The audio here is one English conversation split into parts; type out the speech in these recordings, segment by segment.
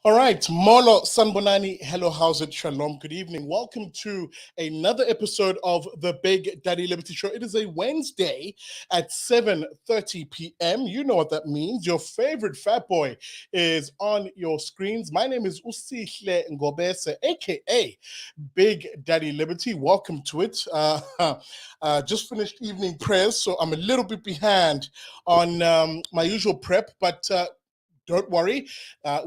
All right, Molo Sanbonani, hello, how's it? Shalom, good evening. Welcome to another episode of the Big Daddy Liberty Show. It is a Wednesday at 7:30 p.m. You know what that means. Your favorite fat boy is on your screens. My name is Usihle Ngobese, aka Big Daddy Liberty. Welcome to it. Just finished evening prayers, so I'm a little bit behind on my usual prep, but don't worry,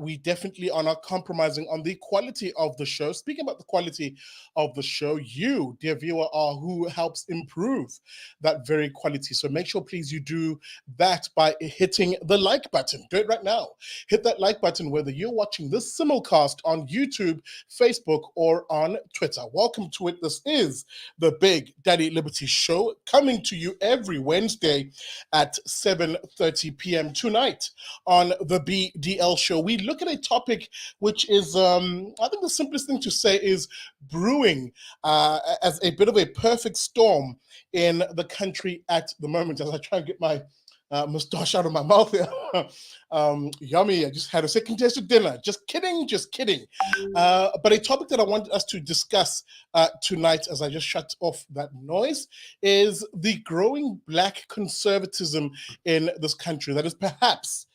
we definitely are not compromising on the quality of the show. Speaking about the quality of the show, you, dear viewer, are who helps improve that very quality. So make sure, please, you do that by hitting the like button. Do it right now. Hit that like button whether you're watching this simulcast on YouTube, Facebook, or on Twitter. Welcome to it. This is the Big Daddy Liberty Show, coming to you every Wednesday at 7:30 p.m. Tonight on the BDL show. We look at a topic which is, I think the simplest thing to say is brewing as a bit of a perfect storm in the country at the moment. As I try and get my mustache out of my mouth here. Yummy, I just had a second taste of dinner. Just kidding, just kidding. But a topic that I wanted us to discuss tonight, as I just shut off that noise, is the growing black conservatism in this country that is perhaps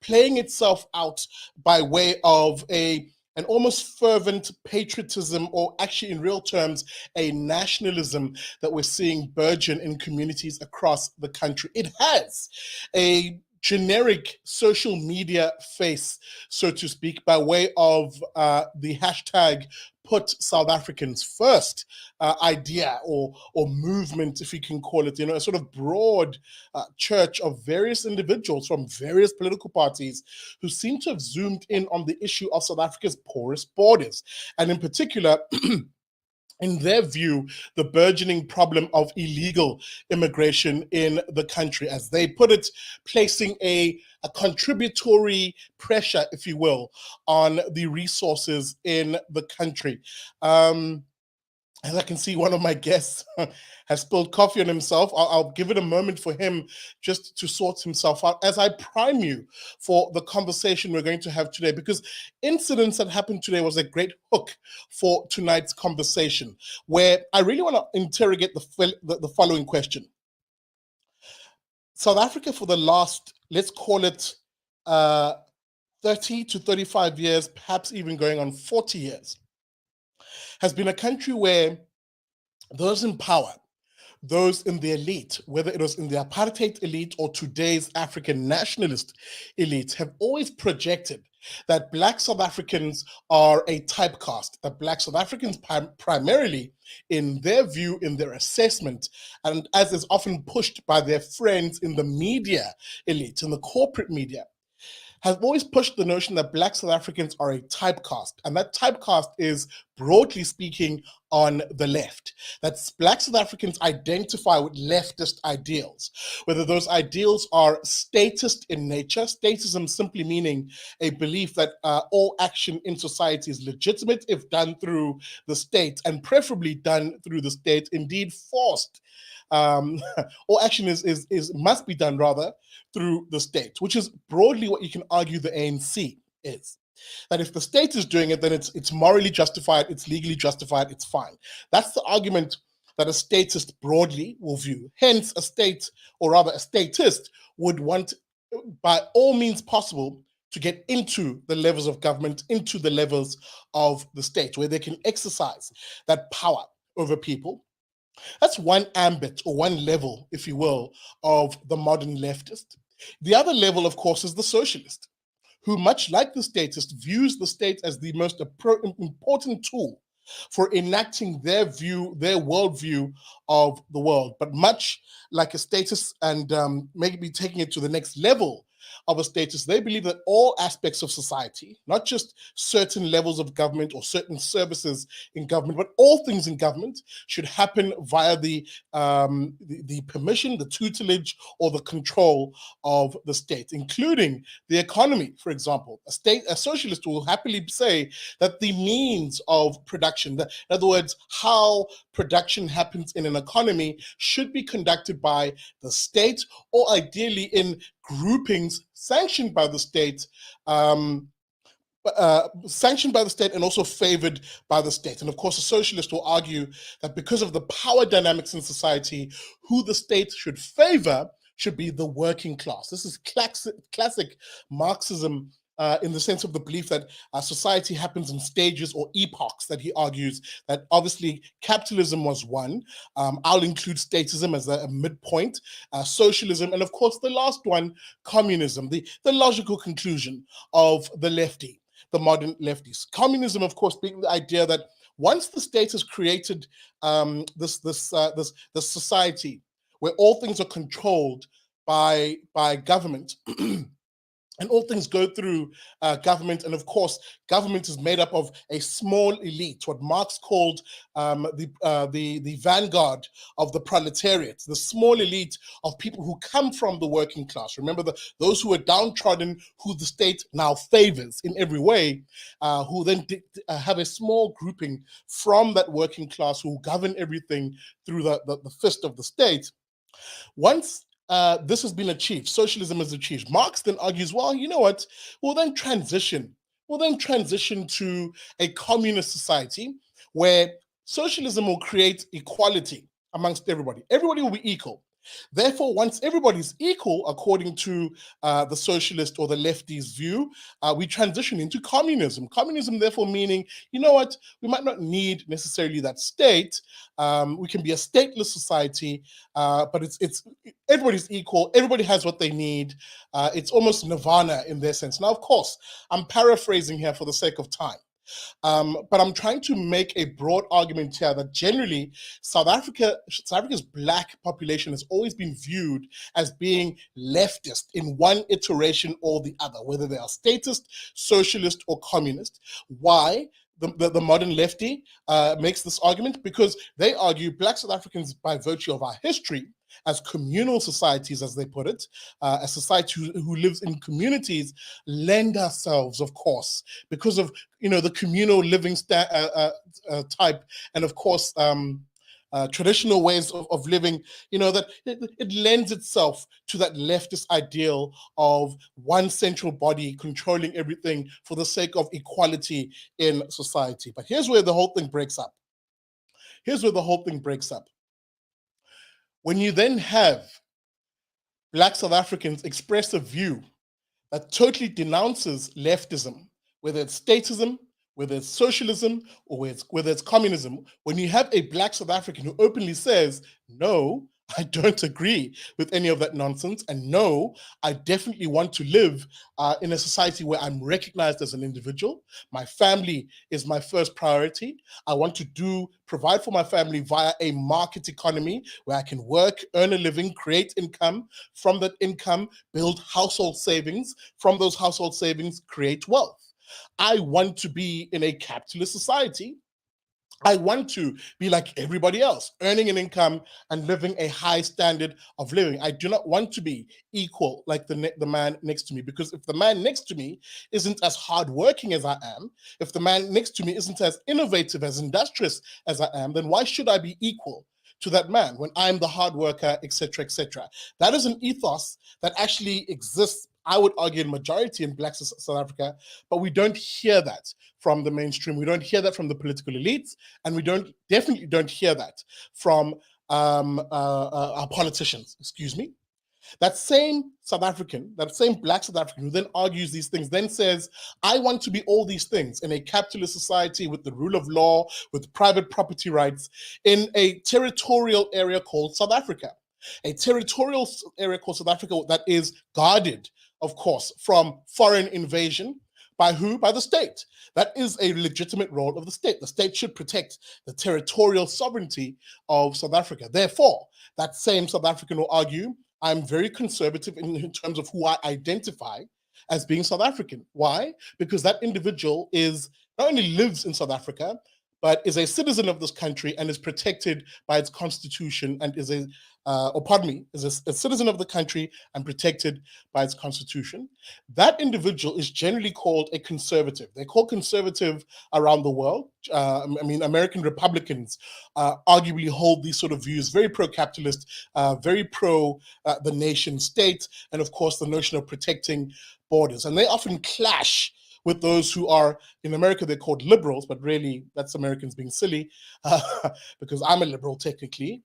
playing itself out by way of an almost fervent patriotism, or actually in real terms, a nationalism that we're seeing burgeon in communities across the country. It has a generic social media face, so to speak, by way of the hashtag Put South Africans First idea or movement, if you can call it, a sort of broad church of various individuals from various political parties who seem to have zoomed in on the issue of South Africa's porous borders, and in particular, in their view, the burgeoning problem of illegal immigration in the country, as they put it, placing a contributory pressure, if you will, on the resources in the country. As I can see, one of my guests has spilled coffee on himself. I'll give it a moment for him just to sort himself out as I prime you for the conversation we're going to have today, because incidents that happened today was a great hook for tonight's conversation, where I really want to interrogate the following question. South Africa, for the last, let's call it 30 to 35 years, perhaps even going on 40 years, has been a country where those in power, those in the elite, whether it was in the apartheid elite or today's African nationalist elite, have always projected that Black South Africans are a typecast, that Black South Africans primarily, in their view, in their assessment, and as is often pushed by their friends in the media elite, in the corporate media, have always pushed the notion that Black South Africans are a typecast, and that typecast is, broadly speaking, on the left. That Black South Africans identify with leftist ideals, whether those ideals are statist in nature, statism simply meaning a belief that all action in society is legitimate if done through the state, and preferably done through the state, indeed forced. All action must be done rather through the state, which is broadly what you can argue the ANC is. That if the state is doing it, then it's morally justified, it's legally justified, it's fine. That's the argument that a statist broadly will view. Hence, a state, or rather a statist, would want, by all means possible, to get into the levels of government, into the levels of the state, where they can exercise that power over people. That's one ambit, or one level, if you will, of the modern leftist. The other level, of course, is the socialist, who, much like the statist, views the state as the most important tool for enacting their view, their worldview of the world. But much like a statist, and maybe taking it to the next level of a statist, they believe that all aspects of society, not just certain levels of government or certain services in government, but all things in government, should happen via the permission, the tutelage, or the control of the state, including the economy. For example, a socialist will happily say that the means of production, in other words, how production happens in an economy, should be conducted by the state, or ideally in groupings sanctioned by the state, sanctioned by the state and also favored by the state. And of course, a socialist will argue that because of the power dynamics in society, who the state should favor should be the working class. This is classic Marxism, in the sense of the belief that society happens in stages or epochs, that he argues that obviously capitalism was one. I'll include statism as a midpoint, socialism, and of course the last one, communism, the logical conclusion of the lefty, the modern lefties. Communism, of course, being the idea that once the state has created this society where all things are controlled by government, and all things go through government, and of course, government is made up of a small elite, what Marx called the vanguard of the proletariat, the small elite of people who come from the working class. Remember, those who are downtrodden, who the state now favors in every way, who then have a small grouping from that working class who govern everything through the fist of the state. Once this has been achieved, socialism is achieved, Marx then argues, well, you know what, we'll then transition to a communist society where socialism will create equality amongst everybody. Everybody will be equal. Therefore, once everybody's equal, according to the socialist or the lefty's view, we transition into communism. Communism, therefore, meaning, you know what, we might not need necessarily that state. We can be a stateless society, but it's everybody's equal. Everybody has what they need. It's almost nirvana in their sense. Now, of course, I'm paraphrasing here for the sake of time. But I'm trying to make a broad argument here that generally South Africa's Black population has always been viewed as being leftist in one iteration or the other, whether they are statist, socialist, or communist. Why? The modern lefty makes this argument because they argue Black South Africans, by virtue of our history as communal societies, as they put it, a society who lives in communities, lend ourselves, of course, because of the communal living type, and of course traditional ways of living, that it lends itself to that leftist ideal of one central body controlling everything for the sake of equality in society. But here's where the whole thing breaks up. When you then have Black South Africans express a view that totally denounces leftism, whether it's statism, whether it's socialism, or whether it's communism, when you have a Black South African who openly says, no, I don't agree with any of that nonsense, and no, I definitely want to live in a society where I'm recognized as an individual. My family is my first priority. I want to provide for my family via a market economy where I can work, earn a living, create income. From that income, build household savings. From those household savings, create wealth. I want to be in a capitalist society. I want to be like everybody else, earning an income and living a high standard of living. I do not want to be equal like the man next to me, because if the man next to me isn't as hardworking as I am, if the man next to me isn't as innovative, as industrious as I am, then why should I be equal to that man when I'm the hard worker, etc., etc.? That is an ethos that actually exists, I would argue, in majority in Black South Africa, but we don't hear that from the mainstream. We don't hear that from the political elites, and we definitely don't hear that from our politicians, excuse me. That same South African, that same Black South African who then argues these things, then says, I want to be all these things in a capitalist society with the rule of law, with private property rights, in a territorial area called South Africa. A territorial area called South Africa that is guarded, of course, from foreign invasion. By who? By the state. That is a legitimate role of the state. The state should protect the territorial sovereignty of South Africa. Therefore, that same South African will argue, I'm very conservative in terms of who I identify as being South African. Why? Because that individual not only lives in South Africa, but is a citizen of this country and is protected by its constitution, and is a citizen of the country and protected by its constitution. That individual is generally called a conservative. They're called conservative around the world. American Republicans arguably hold these sort of views, very pro-capitalist, very pro the nation state, and of course the notion of protecting borders. And they often clash with those who are, in America, they're called liberals, but really that's Americans being silly because I'm a liberal technically.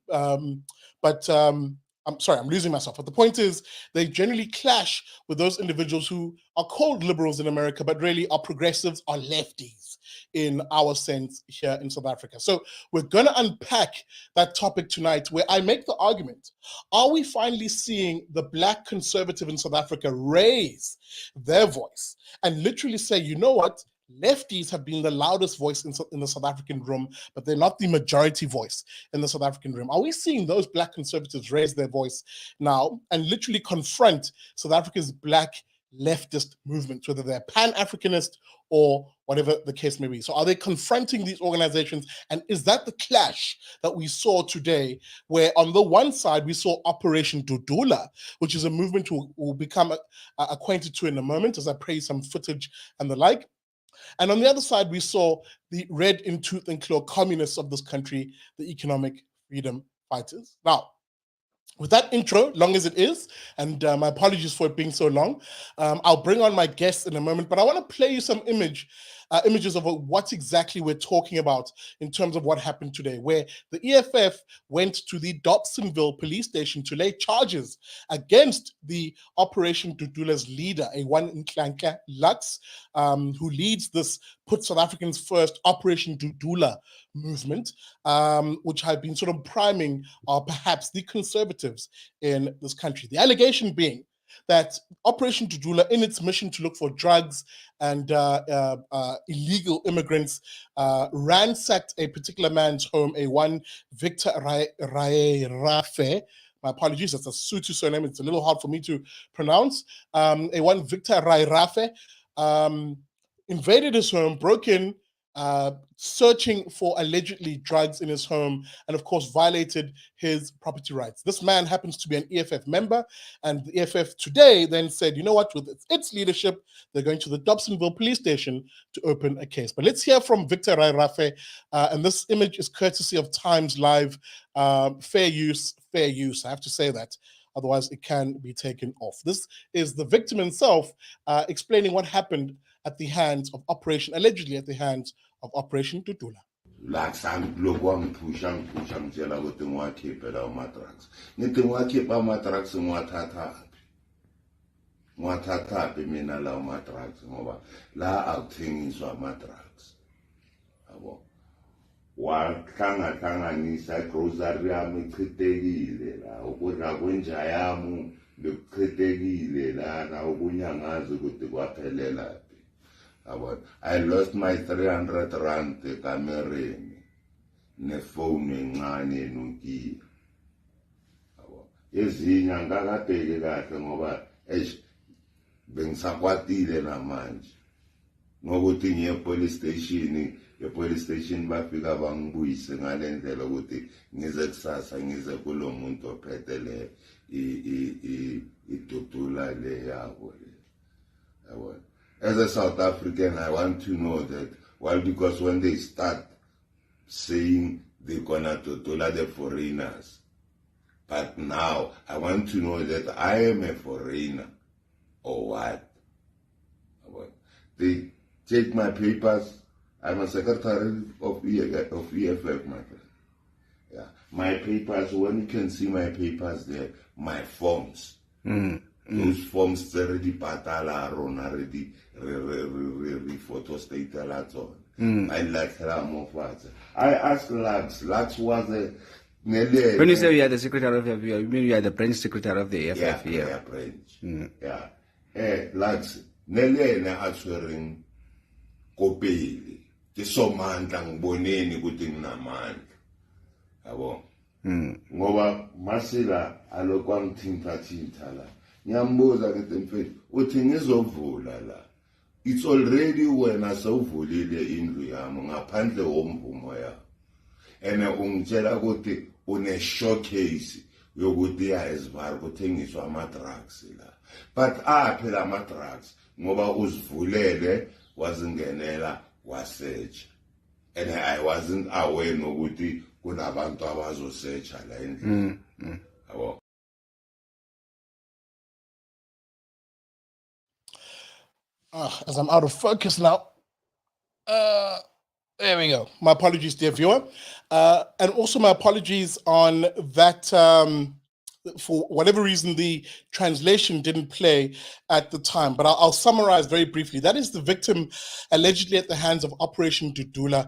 I'm sorry, I'm losing myself. But the point is, they generally clash with those individuals who are called liberals in America, but really are progressives, are lefties in our sense here in South Africa. So we're going to unpack that topic tonight, where I make the argument, are we finally seeing the Black conservative in South Africa raise their voice and literally say, you know what, lefties have been the loudest voice in the South African room, but they're not the majority voice in the South African room. Are we seeing those Black conservatives raise their voice now and literally confront South Africa's Black leftist movement, whether they're pan-Africanist or whatever the case may be? So are they confronting these organizations? And is that the clash that we saw today, where on the one side we saw Operation Dudula, which is a movement we'll become acquainted to in a moment as I play some footage and the like. And on the other side, we saw the red in tooth and claw communists of this country, the economic freedom fighters. Now, with that intro, long as it is, and my apologies for it being so long, I'll bring on my guests in a moment, but I want to play you some images of what exactly we're talking about in terms of what happened today, where the EFF went to the Dobsonville Police Station to lay charges against the Operation Dudula's leader, a one Nhlanhla Lux, who leads this Put South Africans First Operation Dudula movement, which have been sort of priming perhaps the conservatives in this country. The allegation being that Operation Dudula, in its mission to look for drugs and illegal immigrants, ransacked a particular man's home, a one Victor Rafe. My apologies, that's a Sotho surname. It's a little hard for me to pronounce. A one Victor Rafe invaded his home, broke in, searching for allegedly drugs in his home, and of course violated his property rights. This man happens to be an EFF member, and the EFF today then said, you know what, with its leadership, they're going to the Dobsonville Police Station to open a case. But let's hear from Victor Rafe, and this image is courtesy of Times Live. Fair use. I have to say that. Otherwise, it can be taken off. This is the victim himself explaining what happened at the hands of allegedly at the hands of Operation Dudula. Wahlanganisa grocery yami ichithekile la ukudla kwenja yami bekuchithekile la ukunyangaza ukuthi kwaphelela phi yabo. I lost my 300 rand ekamereni nefone encane eNokia yabo. Ezinye angakabheki kahle ngoba bengisakwatile namanje ngokuthi ngiye police station. Police station bafika bangibuyise ngale ndlela ukuthi ngize kusasa ngize kulo muntu ophethe le idudula le yabo le. As a South African, I want to know that, well, because when they start saying they're gonna dudula the foreigners, but now I want to know that I am a foreigner or what? They take my papers. I'm a secretary of EFF, my friend. Yeah, my papers. When you can see my papers there, my forms. Those forms already patala on already photo state a lot on. I like I asked Lux. Lux was a. When you say you are the secretary of EFF, you mean you are the branch secretary of the EFF? Yeah, branch. Yeah. Lux. Nele na aswering kopeli. Tisomandla ngiboneni ukuthi nginamandla yabo ngoba masila alokwa ngithinta la ngiyambuza ukuthi mfethu uthi ngizovula la. It's already wena sewuvulile indlu yami ngaphandle womvumo yakho ene ungitshela ukuthi une showcase yokuthi yazivar kuthengiswa ama drugs la, but phela ama drugs ngoba uzivulele wazingenela wasearch, and I wasn't aware nokuthi kunabantu abazosearcha la endlini As I'm out of focus now. There we go. My apologies, dear viewer. And also my apologies on that. For whatever reason, the translation didn't play at the time, but I'll summarize very briefly. That is the victim allegedly at the hands of Operation Dudula,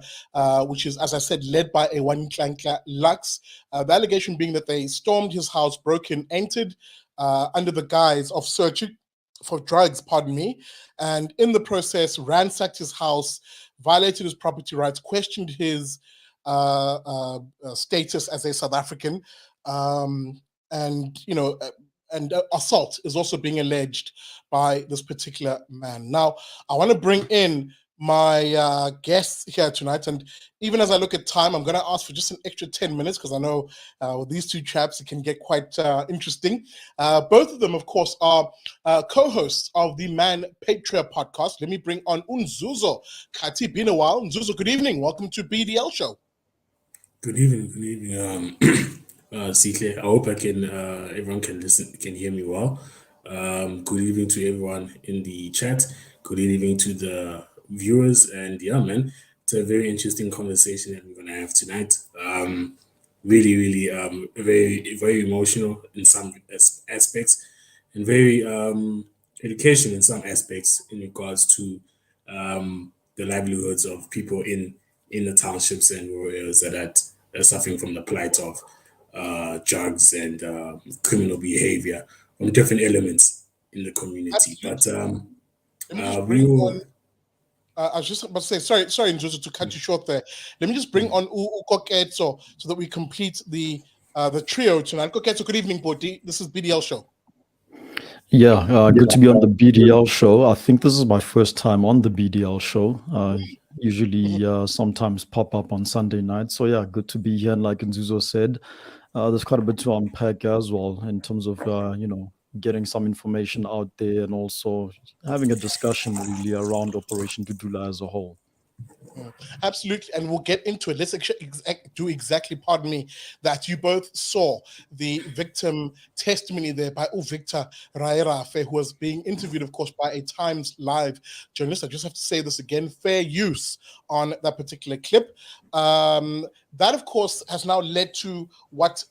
which is, as I said, led by a Nhlanhla Lux. The allegation being that they stormed his house, broke in, entered under the guise of searching for drugs, pardon me, and in the process ransacked his house, violated his property rights, questioned his status as a South African, and assault is also being alleged by this particular man. Now, I want to bring in my guests here tonight, and even as I look at time, I'm going to ask for just an extra 10 minutes because I know with these two chaps it can get quite interesting. Both of them, of course, are co-hosts of the Man Patria podcast. Let me bring on Unzuzo Kati. Been a while. Unzuzo, good evening. Welcome to BDL Show. Good evening. Sihle, I hope everyone can listen, can hear me well. Good evening to everyone in the chat. Good evening to the viewers, and yeah, man, it's a very interesting conversation that we're gonna have tonight. Really, very emotional in some aspects, and very educational in some aspects in regards to the livelihoods of people in the townships and rural areas that are suffering from the plight of drugs and criminal behavior from different elements in the community. Absolutely. But we will. I was just about to say, sorry, Nzuzo, to cut you short there. Let me just bring on Ukoketso so that we complete the trio tonight. Ukoketso, good evening, Bodi. This is BDL Show. Yeah, good to be on the BDL show. I think this is my first time on the BDL show. Usually sometimes pop up on Sunday night. So yeah, good to be here. And like Nzuzo said, there's quite a bit to unpack as well in terms of, getting some information out there and also having a discussion really around Operation Dudula as a whole. Absolutely, and we'll get into it. Let's do exactly, pardon me, that you both saw the victim testimony there by Victor Raerafe, who was being interviewed, of course, by a Times Live journalist. I just have to say this again, fair use on that particular clip. That, of course, has now led to what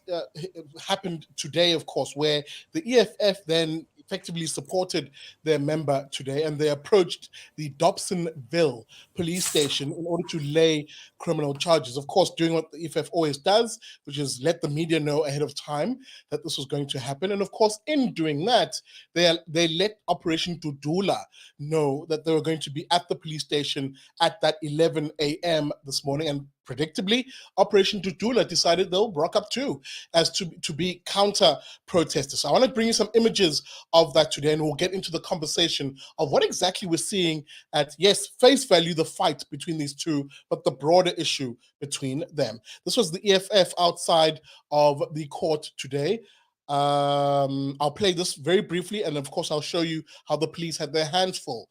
happened today, of course, where the EFF then effectively supported their member today, and they approached the Dobsonville Police Station in order to lay criminal charges. Of course, doing what the EFF always does, which is let the media know ahead of time that this was going to happen. And of course, in doing that, they let Operation Dudula know that they were going to be at the police station at that 11 a.m. this morning. And predictably, Operation Dudula decided they'll rock up too, as to be counter protesters. So I want to bring you some images of that today, and we'll get into the conversation of what exactly we're seeing at, yes, face value, the fight between these two, but the broader issue between them. This was the EFF outside of the court today. I'll play this very briefly, and of course, I'll show you how the police had their hands full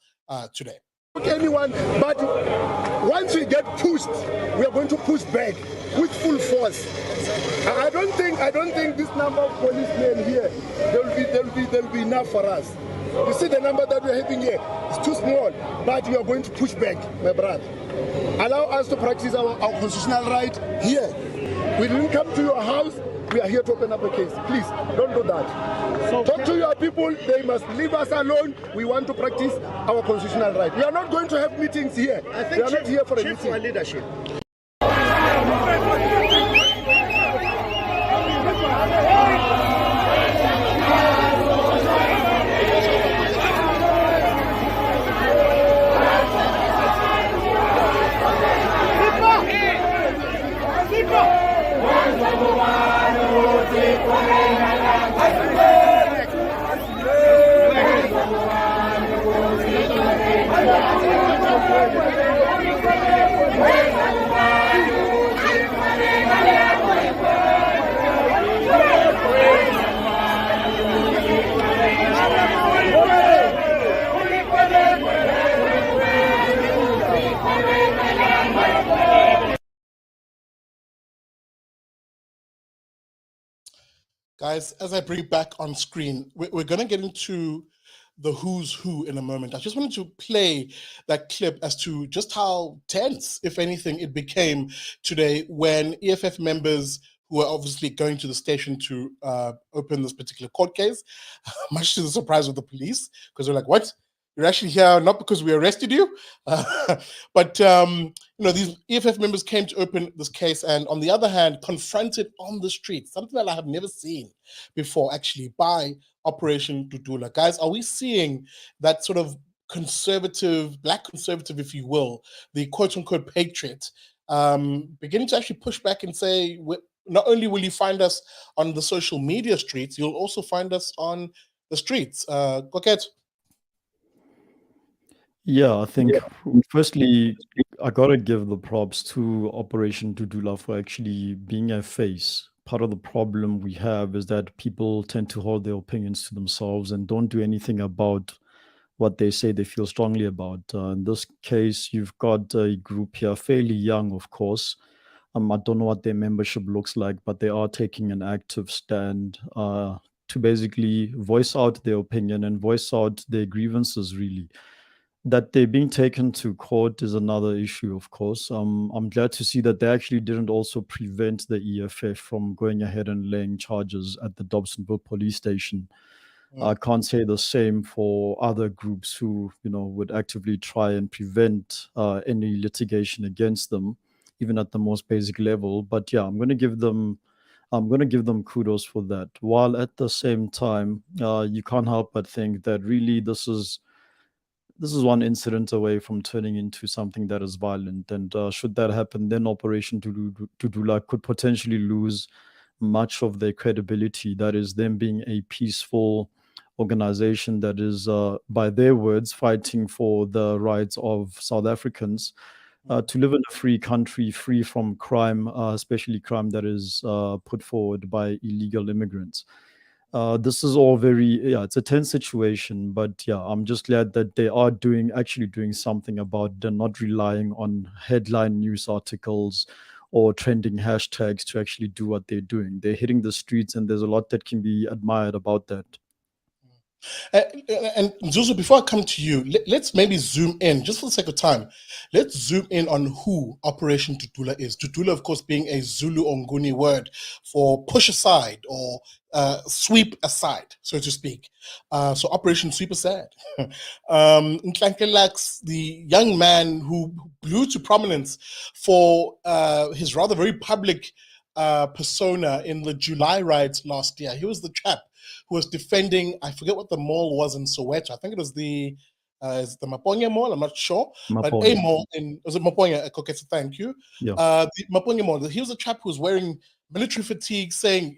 today. Anyone, but once we get pushed, we are going to push back with full force. I don't think this number of policemen here there will be enough for us. You see the number that we're having here is too small, but we are going to push back, my brother. Allow us to practice our constitutional right here. We didn't come to your house. We are here to open up a case. Please, don't do that. So talk to your people. They must leave us alone. We want to practice our constitutional right. We are not going to have meetings here. I think we are not here for a meeting. For leadership. Guys, as I bring it back on screen, we're going to get into the who's who in a moment. I just wanted to play that clip as to just how tense, if anything, it became today when EFF members who were obviously going to the station to open this particular court case, much to the surprise of the police, because they're like, what? You're actually here not because we arrested you? But, these EFF members came to open this case and, on the other hand, confronted on the street, something that I have never seen before, actually, by Operation Dudula. Guys, are we seeing that sort of conservative, black conservative, if you will, the quote-unquote patriot, beginning to actually push back and say, not only will you find us on the social media streets, you'll also find us on the streets. Koket? Yeah, I think firstly, I gotta give the props to Operation Dudula for actually being a face. Part of the problem we have is that people tend to hold their opinions to themselves and don't do anything about what they say they feel strongly about. In this case, you've got a group here, fairly young, of course. I don't know what their membership looks like, but they are taking an active stand to basically voice out their opinion and voice out their grievances, really. That they're being taken to court is another issue, of course. I'm glad to see that they actually didn't also prevent the EFF from going ahead and laying charges at the Dobsonville Police Station. I can't say the same for other groups who, would actively try and prevent any litigation against them, even at the most basic level. But yeah, I'm going to give them kudos for that. While at the same time, you can't help but think that really this is one incident away from turning into something that is violent. And should that happen, then Operation Dudula could potentially lose much of their credibility. That is, them being a peaceful organization that is, by their words, fighting for the rights of South Africans to live in a free country, free from crime, especially crime that is put forward by illegal immigrants. This is all it's a tense situation, but yeah, I'm just glad that they are actually doing something about it and not relying on headline news articles or trending hashtags to actually do what they're doing. They're hitting the streets, and there's a lot that can be admired about that. And Zuzu, before I come to you, let's maybe zoom in, just for the sake of time. Let's zoom in on who Operation Dudula is. Dudula, of course, being a Zulu or Nguni word for push aside or sweep aside, so to speak. So Operation Sweep Aside. Nhlanhla Lux, the young man who blew to prominence for his rather very public persona in the July riots last year. He was the chap who was defending, I forget what the mall was in Soweto. I think it was the Maponya Mall, I'm not sure. But a mall was it Maponya? Koketsa, thank you. Yeah. The Maponya Mall. He was a chap who was wearing military fatigue, saying,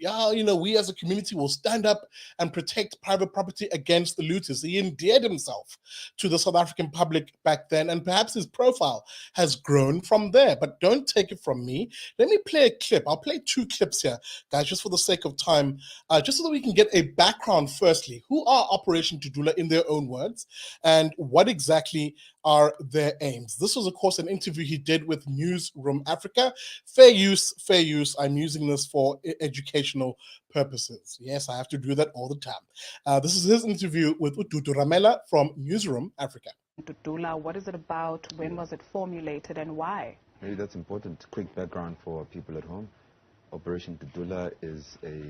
we as a community will stand up and protect private property against the looters. He endeared himself to the South African public back then, and perhaps his profile has grown from there. But don't take it from me. Let me play a clip. I'll play 2 clips here, guys, just for the sake of time, just so that we can get a background, firstly. Who are Operation Dudula in their own words, and what exactly are their aims? This was, of course, an interview he did with Newsroom Africa. Fair use, fair use. I'm using this for educational purposes. Yes, I have to do that all the time. This is his interview with Ututu Ramela from Newsroom Africa. Dudula, what is it about? When was it formulated and why? Maybe that's important. Quick background for people at home. Operation Dudula is a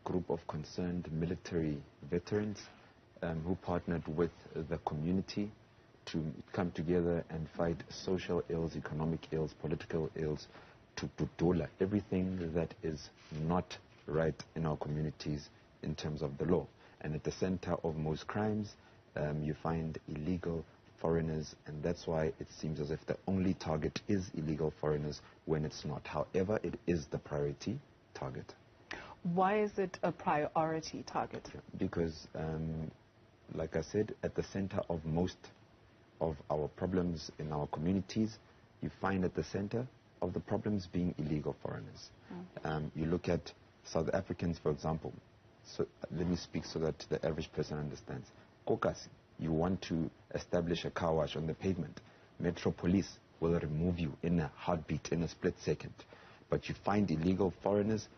group of concerned military veterans who partnered with the community to come together and fight social ills, economic ills, political ills, to Dudula, everything that is not right in our communities in terms of the law. And at the center of most crimes, you find illegal foreigners, and that's why it seems as if the only target is illegal foreigners when it's not. However, it is the priority target. Why is it a priority target? Because, like I said, at the center of most of our problems in our communities, you find at the center of the problems being illegal foreigners. You look at South Africans, for example. So let me speak so that the average person understands. Kokasi, you want to establish a car wash on the pavement. Metro Police will remove you in a heartbeat, in a split second. But you find illegal foreigners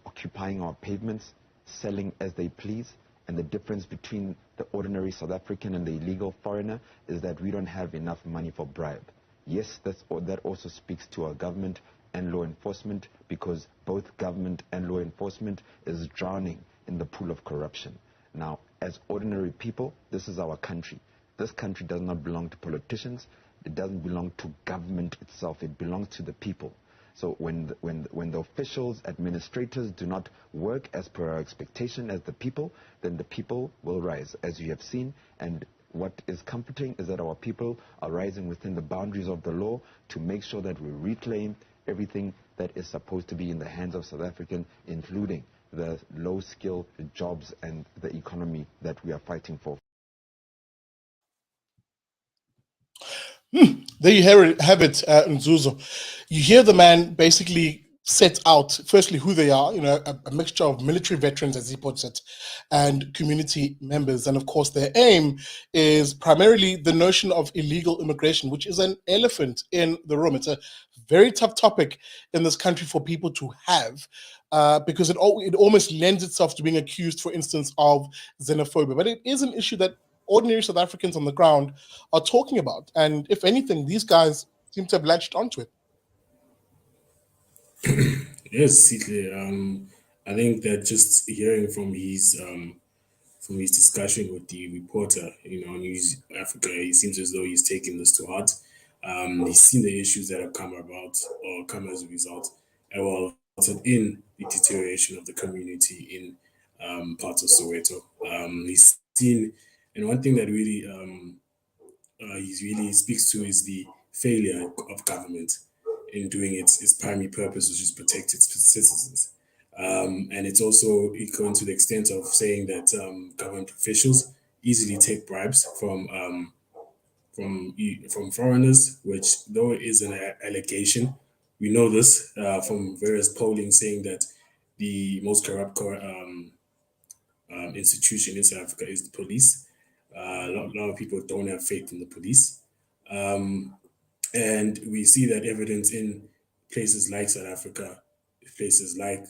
occupying our pavements, selling as they please, And the difference between the ordinary South African and the illegal foreigner is that we don't have enough money for bribe. Yes, that also speaks to our government and law enforcement, because both government and law enforcement is drowning in the pool of corruption. Now, as ordinary people, this is our country. This country does not belong to politicians. It doesn't belong to government itself. It belongs to the people. So when the officials, administrators do not work as per our expectation as the people, then the people will rise, as you have seen. And what is comforting is that our people are rising within the boundaries of the law to make sure that we reclaim everything that is supposed to be in the hands of South Africans, including the low-skill jobs and the economy that we are fighting for. There you have it, Nzuzo. You hear the man basically set out, firstly, who they are, a mixture of military veterans, as he puts it, and community members. And of course, their aim is primarily the notion of illegal immigration, which is an elephant in the room. It's a very tough topic in this country for people to have, because it almost lends itself to being accused, for instance, of xenophobia. But it is an issue that ordinary South Africans on the ground are talking about. And if anything, these guys seem to have latched onto it. Yes, Sitle. I think that just hearing from his discussion with the reporter, on News Africa, he seems as though he's taking this to heart. He's seen the issues that have come about or come as a result, and well, in the deterioration of the community in parts of Soweto. He's seen, and one thing that really he really speaks to is the failure of government in doing its primary purpose, which is protect its citizens. And it's also going to the extent of saying that government officials easily take bribes from foreigners, which, though it is an allegation, we know this from various polling saying that the most corrupt institution in South Africa is the police. A lot of people don't have faith in the police. And we see that evidence in places like South Africa, places like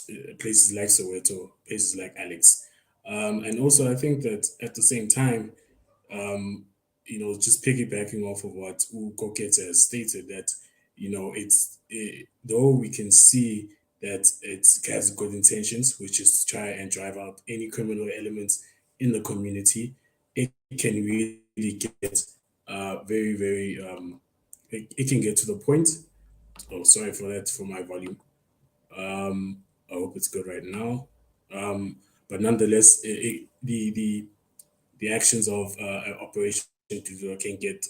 Soweto, places like Alex. And also, I think that at the same time, just piggybacking off of what Kokete has stated, that, though we can see that it has good intentions, which is to try and drive out any criminal elements in the community, it can really get very, very, it can get to the point. Oh, sorry for that, for my volume. I hope it's good right now. But nonetheless, the actions of Operation Dudula can get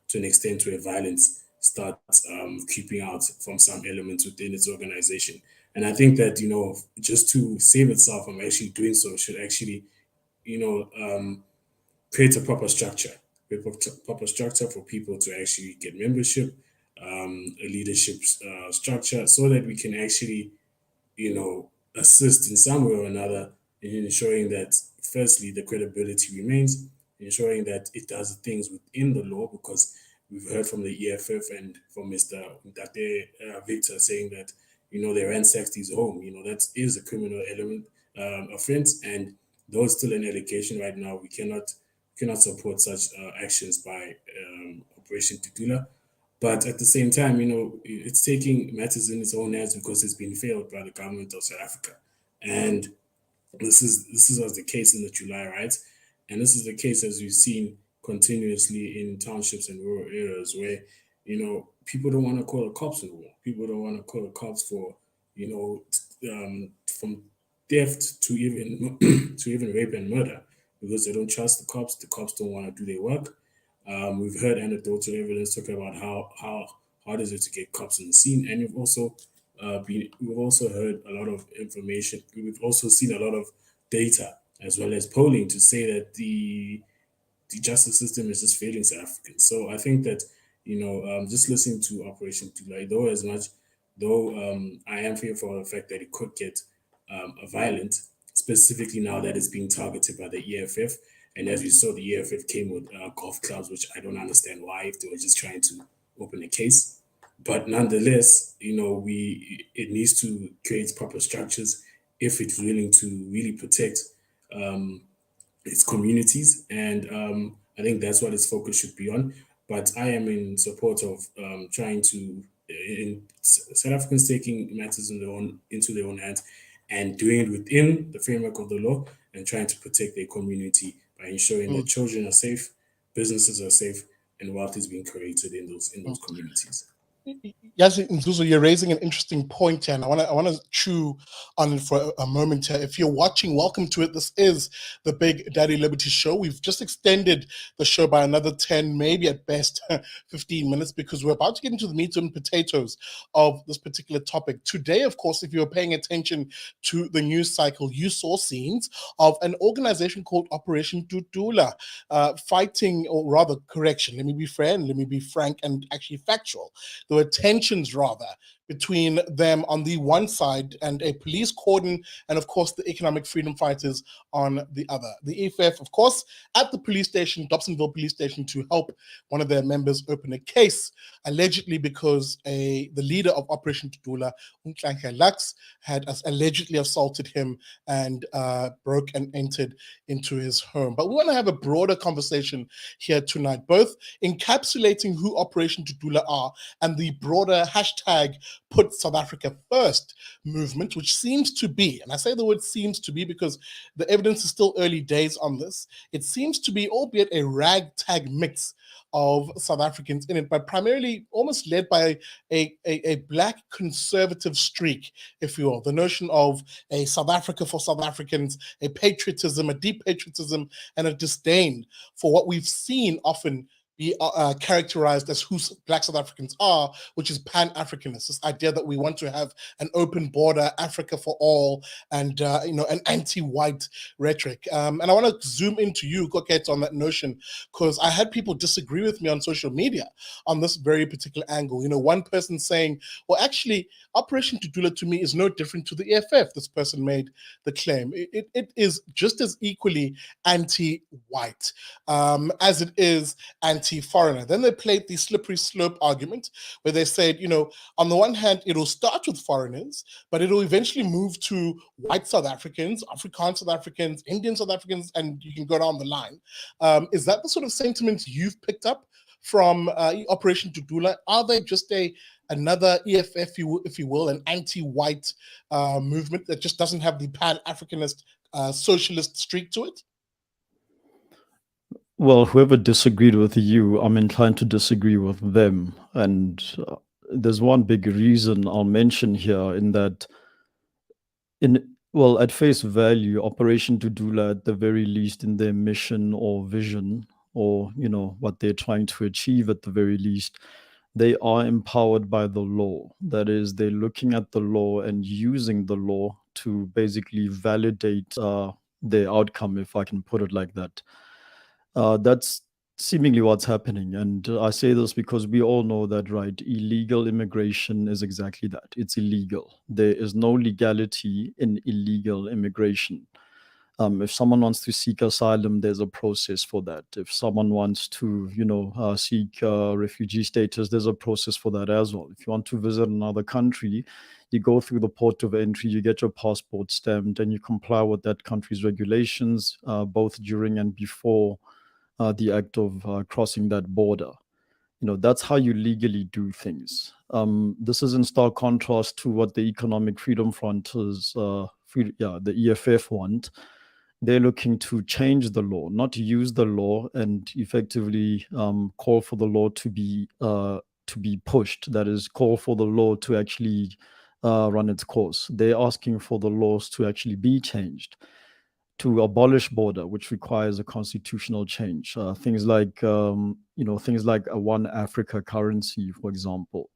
to an extent where violence starts creeping out from some elements within its organization. And I think that, just to save itself from actually doing so, should actually, create a proper structure for people to actually get membership, a leadership structure, so that we can actually, assist in some way or another in ensuring that, firstly, the credibility remains, ensuring that it does things within the law, because we've heard from the EFF and from Mr. Ndate Victor saying that, they ransacked his home. That is a criminal element offense, and though it's still an allegation right now, we cannot support such actions by Operation Dudula. But at the same time, it's taking matters in its own hands because it's been failed by the government of South Africa. And this was the case in the July riots. And this is the case, as we've seen continuously in townships and rural areas where, people don't want to call the cops anymore. People don't want to call the cops for, from theft to even rape and murder, because they don't trust the cops. The cops don't want to do their work. We've heard anecdotal evidence talking about how hard is it to get cops on the scene, and we've also heard a lot of information. We've also seen a lot of data as well as polling to say that the justice system is just failing South Africans. So I think that just listening to Operation Dudula, though I am fearful of the fact that it could get violent, specifically now that it's being targeted by the EFF. And as we saw, the EFF came with golf clubs, which I don't understand why, if they were just trying to open a case. But nonetheless, it needs to create proper structures if it's willing to really protect its communities, and I think that's what its focus should be on. But I am in support of trying to South Africans taking matters into their own hands and doing it within the framework of the law and trying to protect their community by ensuring that children are safe, businesses are safe, and wealth is being created in those communities. Yes, Nzuzo, you're raising an interesting point here, and I want to chew on it for a moment here. If you're watching, welcome to it. This is the Big Daddy Liberty Show. We've just extended the show by another 10, maybe at best 15 minutes, because we're about to get into the meat and potatoes of this particular topic. Today, of course, if you were paying attention to the news cycle, you saw scenes of an organization called Operation Dudula fighting, or rather, correction, let me be fair and let me be frank and actually factual. There were tensions, rather, between them on the one side and a police cordon, and of course the economic freedom fighters on the other. The EFF, of course, at the police station, Dobsonville Police Station, to help one of their members open a case, allegedly because the leader of Operation Dudula, Nhlanhla Lux, had allegedly assaulted him and broke and entered into his home. But we want to have a broader conversation here tonight, both encapsulating who Operation Dudula are and the broader hashtag Put South Africa First movement, which seems to be, and I say the word seems to be because the evidence is still early days on this, it seems to be, albeit a ragtag mix of South Africans in it, but primarily almost led by a black conservative streak, if you will. The notion of a South Africa for South Africans, a patriotism, a deep patriotism, and a disdain for what we've seen often be characterized as who Black South Africans are, which is pan-Africanist. This idea that we want to have an open border, Africa for all, and an anti-white rhetoric. And I want to zoom into you, Koket, on that notion, because I had people disagree with me on social media on this very particular angle. You know, one person saying, well, actually, Operation Dudula to me is no different to the EFF. This person made the claim. It is just as equally anti-white as it is anti-foreigner. Then they played the slippery slope argument where they said, you know, on the one hand, it'll start with foreigners, but it'll eventually move to white South Africans, Afrikaans South Africans, Indian South Africans, and you can go down the line. Is that the sort of sentiment you've picked up from Operation Dudula? Are they just another EFF, if you will, an anti-white movement that just doesn't have the pan-Africanist socialist streak to it? Well, whoever disagreed with you, I'm inclined to disagree with them. And there's one big reason I'll mention here, in that, at face value, Operation Dudula, at the very least, in their mission or vision, or, you know, what they're trying to achieve at the very least, they are empowered by the law. That is, they're looking at the law and using the law to basically validate their outcome, if I can put it like that. That's seemingly what's happening. And I say this because we all know that, right, illegal immigration is exactly that. It's illegal. There is no legality in illegal immigration. If someone wants to seek asylum, there's a process for that. If someone wants to, seek refugee status, there's a process for that as well. If you want to visit another country, you go through the port of entry, you get your passport stamped, and you comply with that country's regulations, both during and before the act of crossing that border. That's how you legally do things. This is in stark contrast to what the Economic Freedom Fronters, the EFF want. They're looking to change the law, not use the law and effectively call for the law to be pushed. That is, call for the law to actually run its course. They're asking for the laws to actually be changed, to abolish border, which requires a constitutional change. Things like things like a one Africa currency, for example.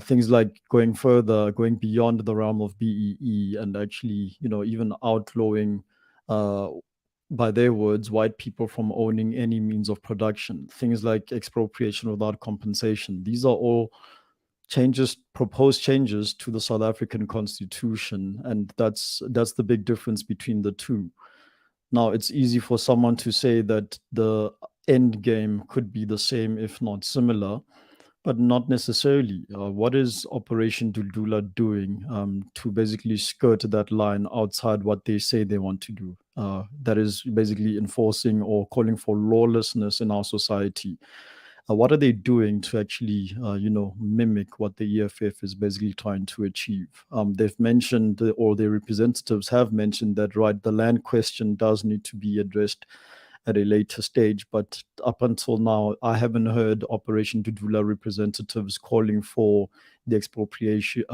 Things like going further, going beyond the realm of BEE, and actually, even outlawing, by their words, white people from owning any means of production. Things like expropriation without compensation. These are all proposed changes to the South African Constitution, and that's the big difference between the two. Now, it's easy for someone to say that the end game could be the same, if not similar, but not necessarily. What is Operation Dudula doing to basically skirt that line outside what they say they want to do? That is basically enforcing or calling for lawlessness in our society. What are they doing to actually, mimic what the EFF is basically trying to achieve? They've mentioned, or their representatives have mentioned that, right, the land question does need to be addressed at a later stage. But up until now, I haven't heard Operation Dudula representatives calling for the expropriation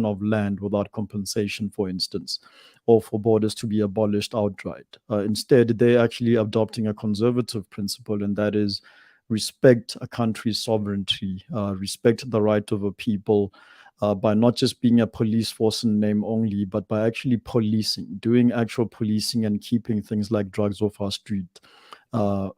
of land without compensation, for instance, or for borders to be abolished outright. Instead, they're actually adopting a conservative principle, and that is respect a country's sovereignty, respect the right of a people, by not just being a police force in name only, but by actually policing, doing actual policing and keeping things like drugs off our street,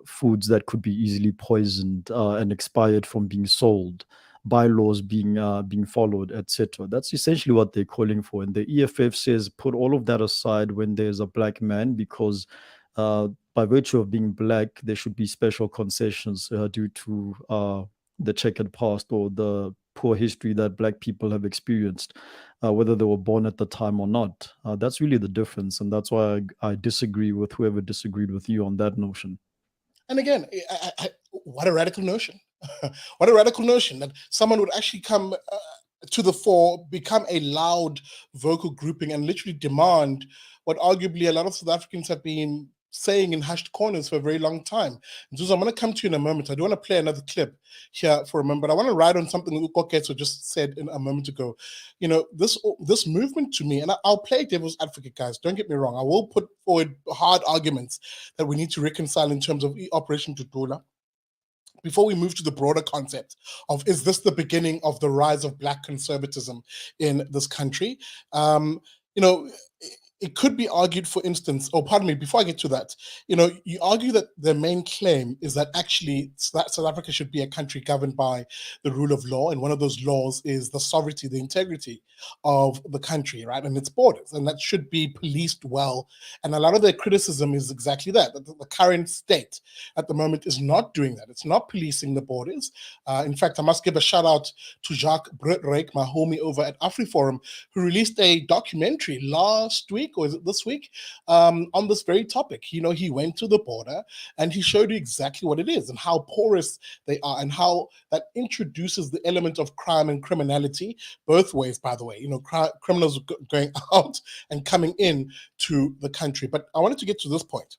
foods that could be easily poisoned and expired from being sold, bylaws being followed, etc. That's essentially what they're calling for. And the EFF says put all of that aside when there's a black man, because by virtue of being black, there should be special concessions due to the checkered past or the poor history that black people have experienced, whether they were born at the time or not. That's really the difference. And that's why I disagree with whoever disagreed with you on that notion. And again, what a radical notion. What a radical notion that someone would actually come to the fore, become a loud vocal grouping, and literally demand what arguably a lot of South Africans have been saying in hushed corners for a very long time. Zuzu, I'm going to come to you in a moment. I do want to play another clip here for a moment, but I want to ride on something that Ukoketso just said a moment ago. You know, this movement to me, and I'll play devil's advocate, guys. Don't get me wrong. I will put forward hard arguments that we need to reconcile in terms of Operation Dudula, before we move to the broader concept of, is this the beginning of the rise of black conservatism in this country? It could be argued, for instance, before I get to that, you argue that the main claim is that actually South Africa should be a country governed by the rule of law, and one of those laws is the sovereignty, the integrity of the country, right, and its borders, and that should be policed well. And a lot of their criticism is exactly that the current state at the moment is not doing that. It's not policing the borders. In fact, I must give a shout out to Jacques Brutreich, my homie over at AfriForum, who released a documentary last week, or is it this week, on this very topic. He went to the border and he showed you exactly what it is and how porous they are, and how that introduces the element of crime and criminality both ways, by the way. Criminals going out and coming in to the country. But I wanted to get to this point.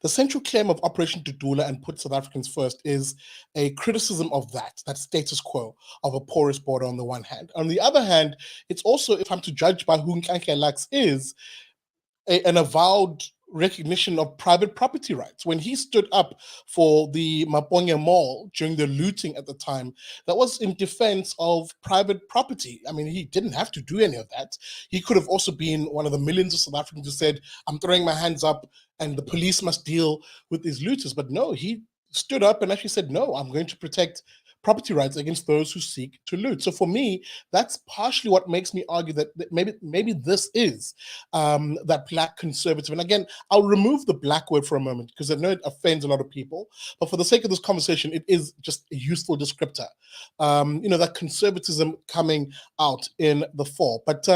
The central claim of Operation Dudula and Put South Africans First is a criticism of that status quo of a porous border on the one hand. On the other hand, it's also, if I'm to judge by who Nhlanhla Lux is, an avowed recognition of private property rights. When he stood up for the Maponya Mall during the looting at the time, that was in defense of private property. I mean, he didn't have to do any of that. He could have also been one of the millions of South Africans who said, I'm throwing my hands up and the police must deal with these looters. But no, he stood up and actually said, no, I'm going to protect property rights against those who seek to loot. So for me, that's partially what makes me argue that maybe this is that black conservative. And again, I'll remove the black word for a moment because I know it offends a lot of people. But for the sake of this conversation, it is just a useful descriptor. That conservatism coming out in the fall. But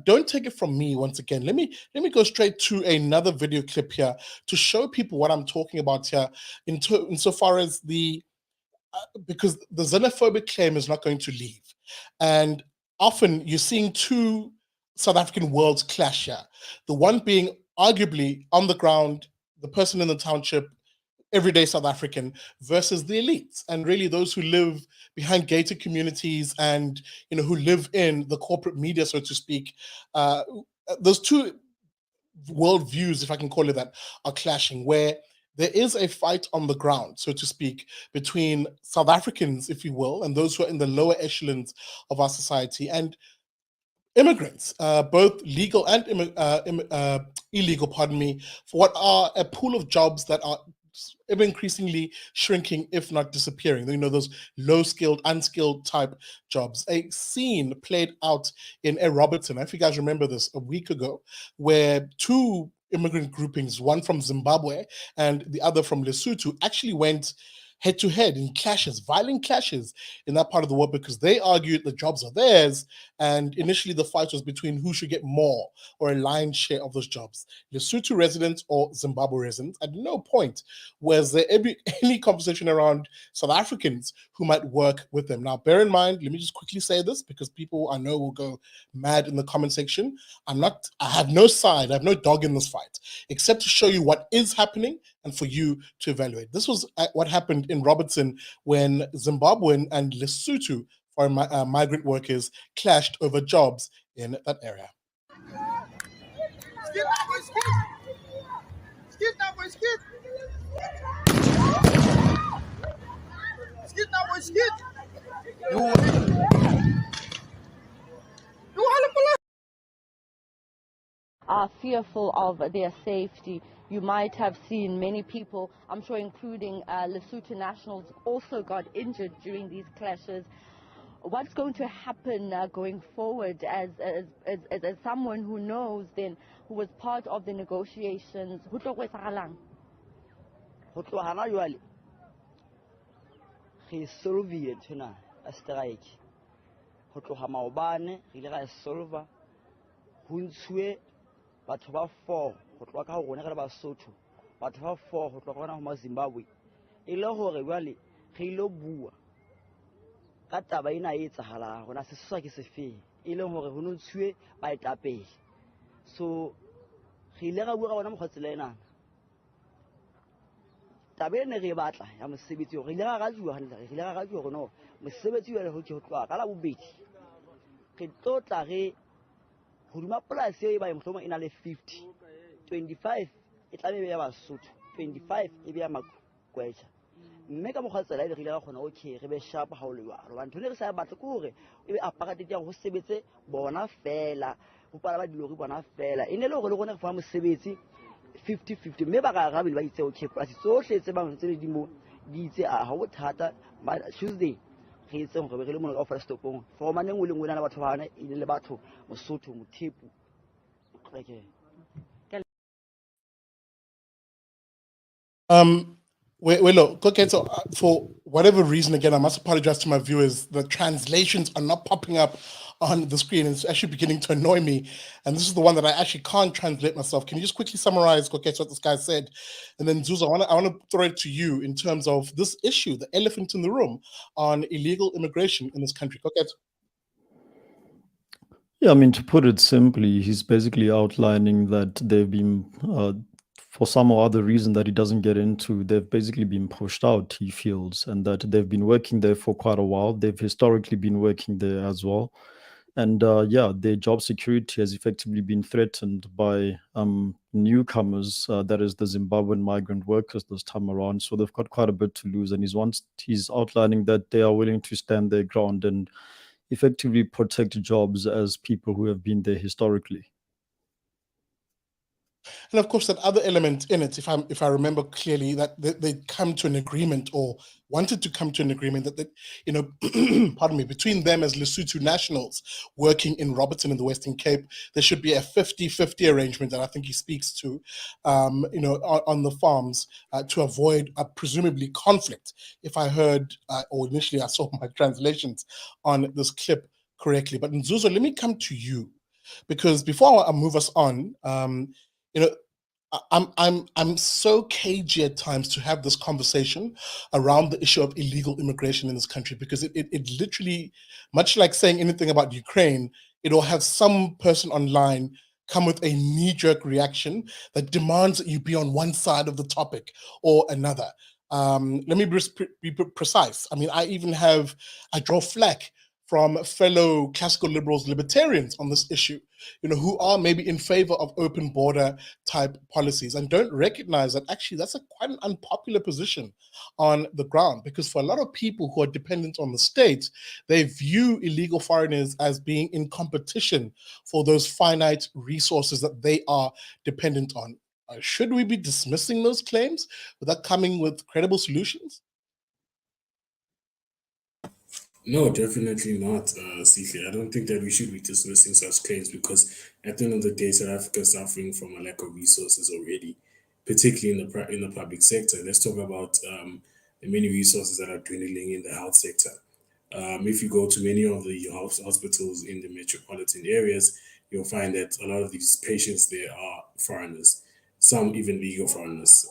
don't take it from me once again. Let me go straight to another video clip here to show people what I'm talking about here insofar as because the xenophobic claim is not going to leave. And often you're seeing two South African worlds clash here. The one being arguably on the ground, the person in the township, everyday South African, versus the elites, and really those who live behind gated communities and who live in the corporate media, so to speak. Those two worldviews, if I can call it that, are clashing, where there is a fight on the ground, so to speak, between South Africans, if you will, and those who are in the lower echelons of our society, and immigrants, both legal and illegal, for what are a pool of jobs that are ever increasingly shrinking, if not disappearing. Those low-skilled, unskilled type jobs. A scene played out in Robertson, if you guys remember this, a week ago, where two immigrant groupings, one from Zimbabwe and the other from Lesotho, actually went head-to-head in clashes, violent clashes in that part of the world, because they argued the jobs are theirs, and initially the fight was between who should get more or a lion's share of those jobs, Lesotho residents or Zimbabwe residents. At no point was there any conversation around South Africans who might work with them. Now, bear in mind, let me just quickly say this, because people I know will go mad in the comment section. I have no side, I have no dog in this fight, except to show you what is happening and for you to evaluate. This was what happened in Robertson when Zimbabwean and Lesotho foreign migrant workers clashed over jobs in that area. Are fearful of their safety. You might have seen many people, I'm sure including Lesotho nationals, also got injured during these clashes. What's going to happen going forward as someone who knows then, who was part of the negotiations? batho ba 4 go tloa ka rona re ba Basotho, batho ba 4 go tloa ka gona Zimbabwe, e le gore jwale ge ile bua ka taba ena e tsagalang gona se swa ke sefeng e leng gore go ntshuwe ba etapele. So ge ile ga bua ka bona mogotsi le ena taba ene re batla ya mosebetsi go ile ga jua hantle, ge ile ga jua go no mosebetsi wa le go tloa ka la bobedi ge tlotla ge Huduma plus e ba mhlomo ina le 50, 25 e tla be ya Basotho, 25 e be ya Makwetla. Mme ka mogwatsela ile ga gona okay re be sharp ha o le jwalo. Ba ntho le re sa batla ke hore e be apartheid ya go sebetse bona fela, go pala ba dilori bona fela. E ne le gore le gone go fa mosebetsi 50-50, mme ba ga rabile ba itse okay plus tsohle tse ba ntse le dimo di itse a ha bothata ba Tuesday ge itse gore re le mona ka fa stopong for maneng o le ngwana batho bana ile le batho Mosotho Mothepu okay. Look, okay, so for whatever reason, again, I must apologize to my viewers. The translations are not popping up on the screen. It's actually beginning to annoy me. And this is the one that I actually can't translate myself. Can you just quickly summarize, okay, what this guy said? And then Zuza, I want to throw it to you in terms of this issue, the elephant in the room on illegal immigration in this country. Okay. Yeah, I mean, to put it simply, he's basically outlining that they've been, for some or other reason that he doesn't get into, they've basically been pushed out, he feels, and that they've been working there for quite a while. They've historically been working there as well. And yeah, their job security has effectively been threatened by newcomers, that is the Zimbabwean migrant workers this time around. So they've got quite a bit to lose. And he's outlining that they are willing to stand their ground and effectively protect jobs as people who have been there historically. And of course, that other element in it, if I remember clearly, that they come to an agreement or wanted to come to an agreement that pardon me, between them as Lesotho nationals working in Robertson in the Western Cape, there should be a 50-50 arrangement that I think he speaks to, on the farms to avoid a presumably conflict. If I heard, or initially I saw my translations on this clip correctly. But Nzuzo, let me come to you, because before I move us on, I'm so cagey at times to have this conversation around the issue of illegal immigration in this country, because it literally, much like saying anything about Ukraine, it'll have some person online come with a knee-jerk reaction that demands that you be on one side of the topic or another. Let me be precise. I mean, I draw flack from fellow classical liberals, libertarians on this issue, who are maybe in favor of open border type policies and don't recognize that actually that's quite an unpopular position on the ground, because for a lot of people who are dependent on the state, they view illegal foreigners as being in competition for those finite resources that they are dependent on. Should we be dismissing those claims without coming with credible solutions? No, definitely not, Sihle. I don't think that we should be dismissing such claims, because at the end of the day, South Africa is suffering from a lack of resources already, particularly in the public sector. Let's talk about and many resources that are dwindling in the health sector. If you go to many of the hospitals in the metropolitan areas, you'll find that a lot of these patients there are foreigners, some even legal foreigners.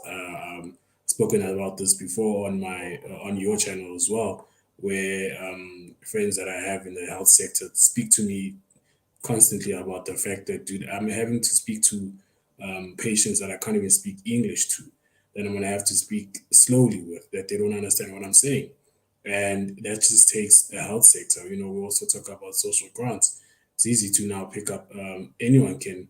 Spoken about this before on my on your channel as well, where friends that I have in the health sector speak to me constantly about the fact that, dude, I'm having to speak to patients that I can't even speak English to, that I'm going to have to speak slowly with, that they don't understand what I'm saying. And that just takes the health sector. We also talk about social grants. It's easy to now pick up, anyone can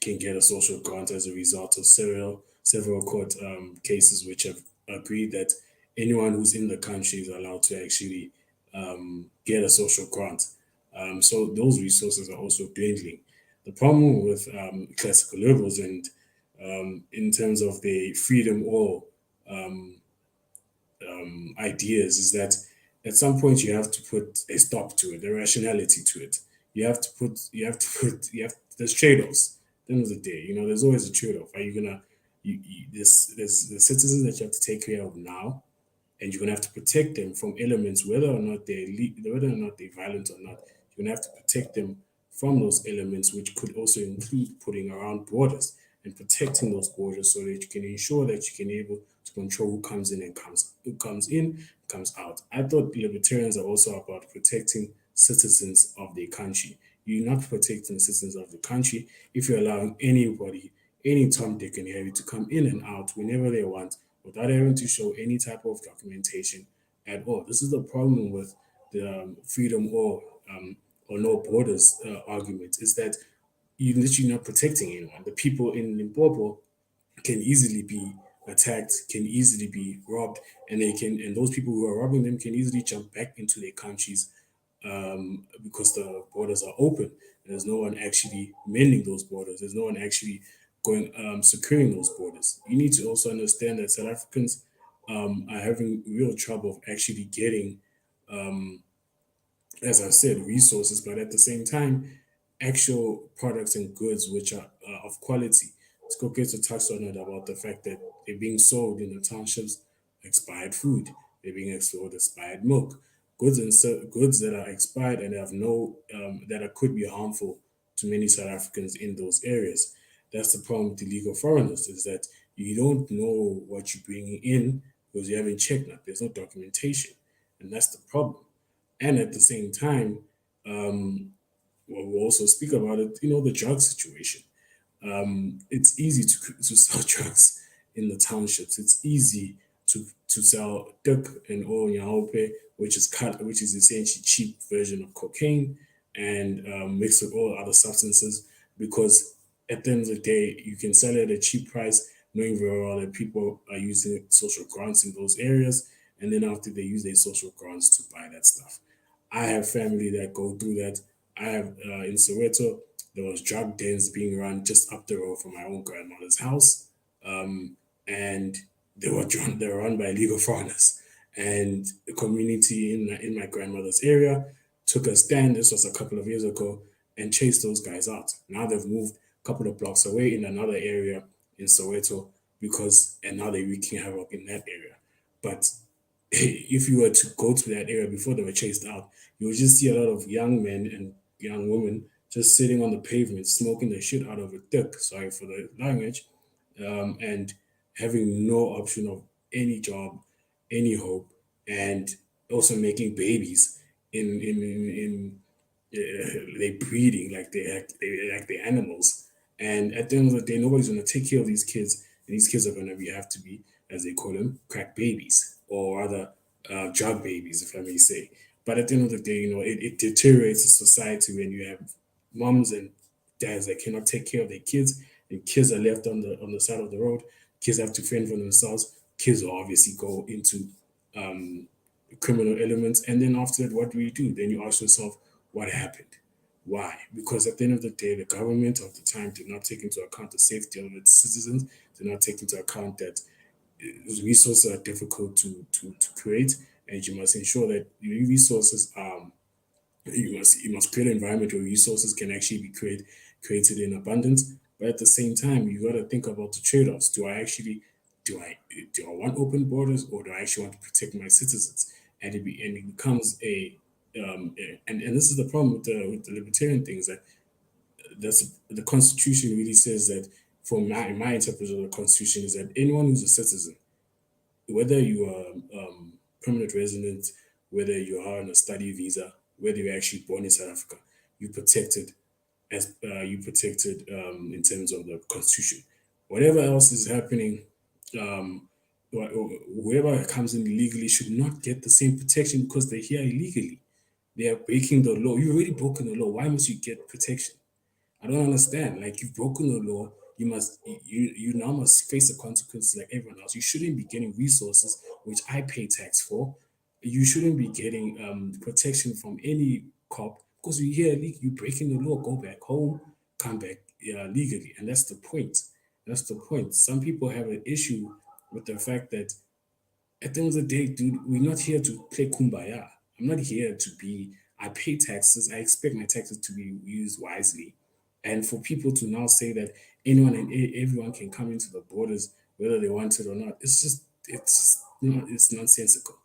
get a social grant as a result of several court cases which have agreed that anyone who's in the country is allowed to actually get a social grant. So those resources are also dwindling. The problem with classical liberals and in terms of the freedom or ideas is that at some point you have to put a stop to it, a rationality to it. There's trade-offs. At the end of the day, there's always a trade-off. Are you gonna, there's the citizens that you have to take care of now, and you're gonna have to protect them from elements, whether or not they're violent or not. You're gonna have to protect them from those elements, which could also include putting around borders and protecting those borders so that you can ensure that you can be able to control who comes in, comes out. I thought libertarians are also about protecting citizens of their country. You're not protecting citizens of the country if you're allowing anybody, any Tom, Dick, and Harry to come in and out whenever they want without having to show any type of documentation at all. This is the problem with the freedom or no borders argument, is that you're literally not protecting anyone. The people in Limpopo can easily be attacked, can easily be robbed, and those people who are robbing them can easily jump back into their countries because the borders are open. There's no one actually mending those borders. There's no one actually going securing those borders. You need to also understand that South Africans are having real trouble of actually getting, as I said, resources, but at the same time, actual products and goods which are of quality. Skoketo touched on it about the fact that they're being sold in the townships expired food. They're being sold expired milk. Goods that are expired and have that could be harmful to many South Africans in those areas. That's the problem with illegal foreigners, is that you don't know what you're bringing in because you haven't checked that. There's no documentation. And that's the problem. And at the same time, we'll also speak about it, the drug situation. It's easy to sell drugs in the townships. It's easy to sell tuk and onyahope, which is essentially cheap version of cocaine, and mixed with all other substances, because at the end of the day, you can sell it at a cheap price, knowing very well that people are using social grants in those areas, and then after they use their social grants to buy that stuff. I have family that go through that. I have in Soweto, there was drug dens being run just up the road from my own grandmother's house, and they were run by illegal foreigners. And the community in my grandmother's area took a stand. This was a couple of years ago, and chased those guys out. Now they've moved a couple of blocks away in another area in Soweto and now they're wreaking havoc in that area. But if you were to go to that area before they were chased out, you would just see a lot of young men and young women just sitting on the pavement, smoking the shit out of a dick, sorry for the language, and having no option of any job, any hope, and also making babies they breeding like they're animals. And at the end of the day, nobody's going to take care of these kids, and these kids are going to have to be, as they call them, crack babies, or rather drug babies, if I may say. But at the end of the day, it deteriorates the society when you have moms and dads that cannot take care of their kids, and kids are left on the side of the road. Kids have to fend for themselves. Kids will obviously go into criminal elements, and then after that, what do you do? Then you ask yourself, what happened? Why? Because at the end of the day, the government of the time did not take into account the safety of its citizens, did not take into account that resources are difficult to create, and you must ensure that resources you must create an environment where resources can actually be created in abundance. But at the same time, you got to think about the trade-offs. Do I actually do I want open borders, or do I actually want to protect my citizens? And it becomes and this is the problem with the libertarian things, that the Constitution really says that, my interpretation of the Constitution is that anyone who's a citizen, whether you are permanent resident, whether you are on a study visa, whether you're actually born in South Africa, you're protected in terms of the Constitution. Whatever else is happening, whoever comes in illegally should not get the same protection because they're here illegally. They are breaking the law. You've already broken the law. Why must you get protection? I don't understand. Like, you've broken the law. You now must face the consequences like everyone else. You shouldn't be getting resources which I pay tax for. You shouldn't be getting protection from any cop because you're here illegally. You're breaking the law. Go back home, come back legally, and that's the point. That's the point. Some people have an issue with the fact that at the end of the day, dude, we're not here to play kumbaya. I'm not here to be. I pay taxes. I expect my taxes to be used wisely. And for people to now say that anyone and everyone can come into the borders whether they want it or not, it's nonsensical.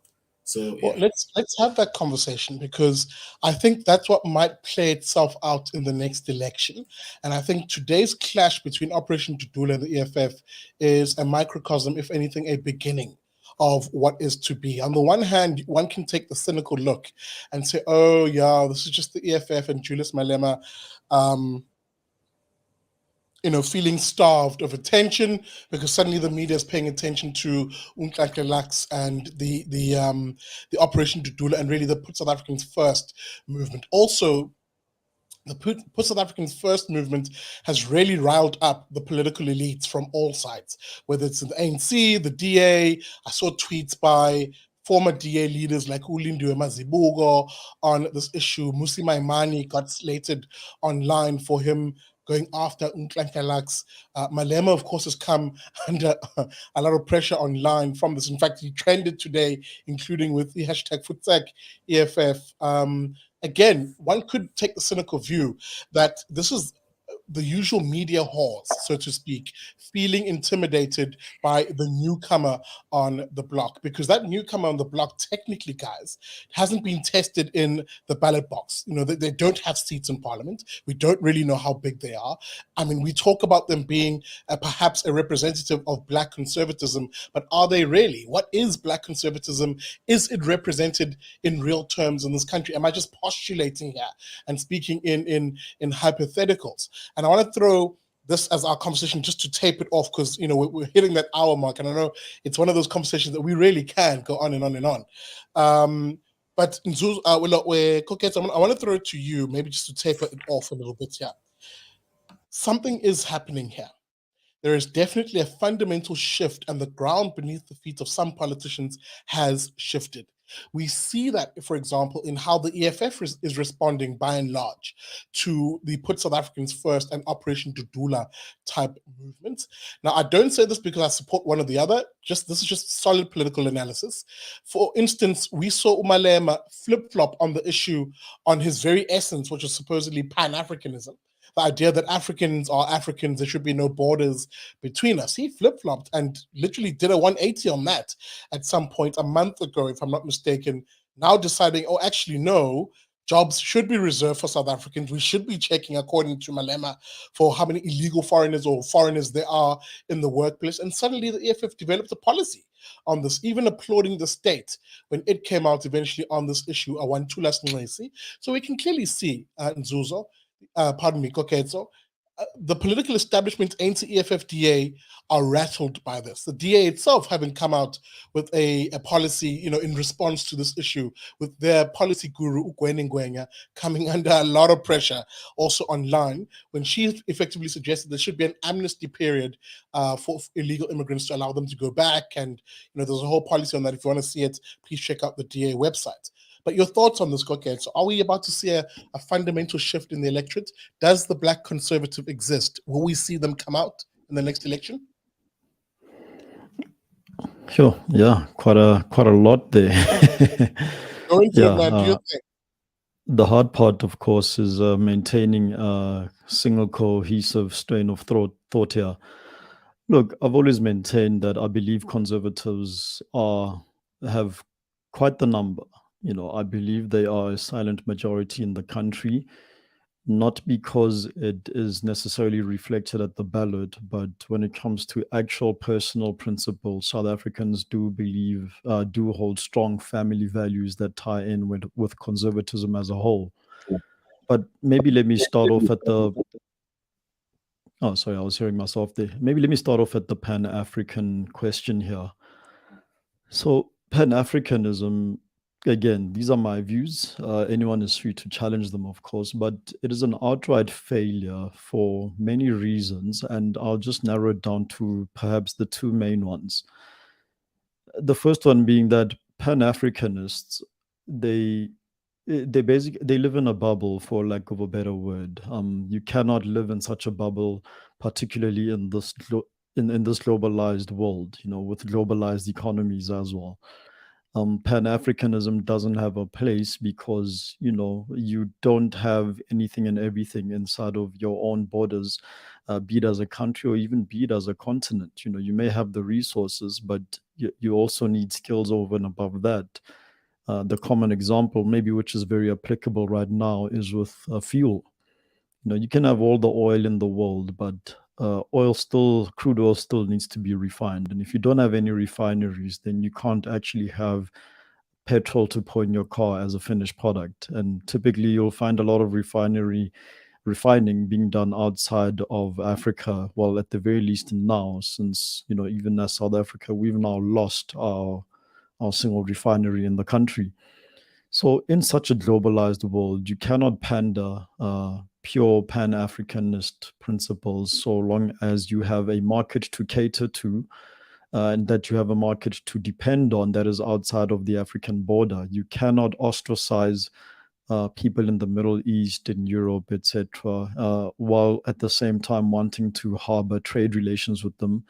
So well, let's have that conversation, because I think that's what might play itself out in the next election. And I think today's clash between Operation Dudula and the EFF is a microcosm, if anything, a beginning of what is to be. On the one hand, one can take the cynical look and say, oh yeah, this is just the EFF and Julius Malema feeling starved of attention because suddenly the media is paying attention to Nhlanhla Lux and the Operation Dudula and really the Put South Africans First movement. Also, the Put South Africans First movement has really riled up the political elites from all sides, whether it's in the ANC, the DA. I saw tweets by former DA leaders like Ulindiwe Mazibuko on this issue. Musi Maimane got slated online for him going after Nhlanhla Lux. Malema, of course, has come under a lot of pressure online from this. In fact, he trended today, including with the hashtag Futsek EFF. Again, one could take the cynical view that this is the usual media horse, so to speak, feeling intimidated by the newcomer on the block, because that newcomer on the block, technically, guys, hasn't been tested in the ballot box. They don't have seats in parliament. We don't really know how big they are. I mean, we talk about them being perhaps a representative of Black conservatism, but are they really? What is Black conservatism? Is it represented in real terms in this country? Am I just postulating here and speaking in hypotheticals? And I want to throw this as our conversation just to tape it off, because we're hitting that hour mark, and I know it's one of those conversations that we really can go on and on and on. But Nzuzu, I want to throw it to you, maybe just to taper it off a little bit here. Something is happening here. There is definitely a fundamental shift, and the ground beneath the feet of some politicians has shifted. We see that, for example, in how the EFF is responding by and large to the Put South Africans First and Operation Dudula type movements. Now, I don't say this because I support one or the other. This is just solid political analysis. For instance, we saw Malema flip-flop on the issue on his very essence, which is supposedly pan-Africanism. The idea that Africans are Africans, there should be no borders between us. He flip-flopped and literally did a 180 on that at some point a month ago, if I'm not mistaken, now deciding, oh, actually, no, jobs should be reserved for South Africans. We should be checking, according to Malema, for how many illegal foreigners or foreigners there are in the workplace. And suddenly the EFF developed a policy on this, even applauding the state when it came out eventually on this issue, So we can clearly see, Nzuzo, Koketso, the political establishment, anti-EFF-DA, are rattled by this. The DA itself having come out with a policy, in response to this issue, with their policy guru, Ugwene Ngwenya, coming under a lot of pressure also online, when she effectively suggested there should be an amnesty period for illegal immigrants to allow them to go back. And, there's a whole policy on that. If you want to see it, please check out the DA website. But your thoughts on this, Koketso? So are we about to see a fundamental shift in the electorate? Does the Black conservative exist? Will we see them come out in the next election? Sure. Yeah, quite a lot there. Go into it, man. Do you think? The hard part, of course, is maintaining a single cohesive strain of thought here. Look, I've always maintained that I believe conservatives have quite the number. I believe they are a silent majority in the country, not because it is necessarily reflected at the ballot, but when it comes to actual personal principles, South Africans do hold strong family values that tie in with conservatism as a whole. But maybe let me start off at the Oh, sorry, I was hearing myself there. Maybe let me start off at the Pan-African question here. So, Pan-Africanism, again, these are my views. Anyone is free to challenge them, of course, but it is an outright failure for many reasons, and I'll just narrow it down to perhaps the two main ones. The first one being that Pan-Africanists, they they live in a bubble, for lack of a better word. You cannot live in such a bubble, particularly in in this globalized world, with globalized economies as well. Pan-Africanism doesn't have a place because you don't have anything and everything inside of your own borders, be it as a country or even be it as a continent. You may have the resources, but you also need skills over and above that. The common example, maybe which is very applicable right now, is with fuel. You can have all the oil in the world, but crude oil still needs to be refined. And if you don't have any refineries, then you can't actually have petrol to pour in your car as a finished product. And typically, you'll find a lot of refining being done outside of Africa. Well, at the very least now, since even as South Africa, we've now lost our single refinery in the country. So, in such a globalized world, you cannot pander pure Pan Africanist principles so long as you have a market to cater to and that you have a market to depend on that is outside of the African border. You cannot ostracize people in the Middle East, in Europe, etc., while at the same time wanting to harbor trade relations with them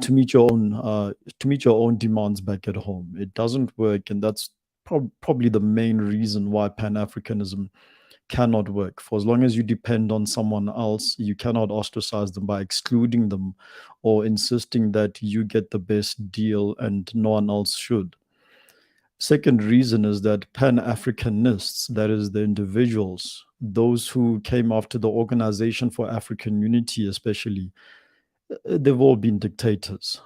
to meet your own demands back at home. It doesn't work, and that's probably the main reason why Pan-Africanism cannot work. For as long as you depend on someone else, you cannot ostracize them by excluding them or insisting that you get the best deal and no one else should. Second reason is that Pan-Africanists, that is the individuals, those who came after the Organization for African Unity especially, they've all been dictators.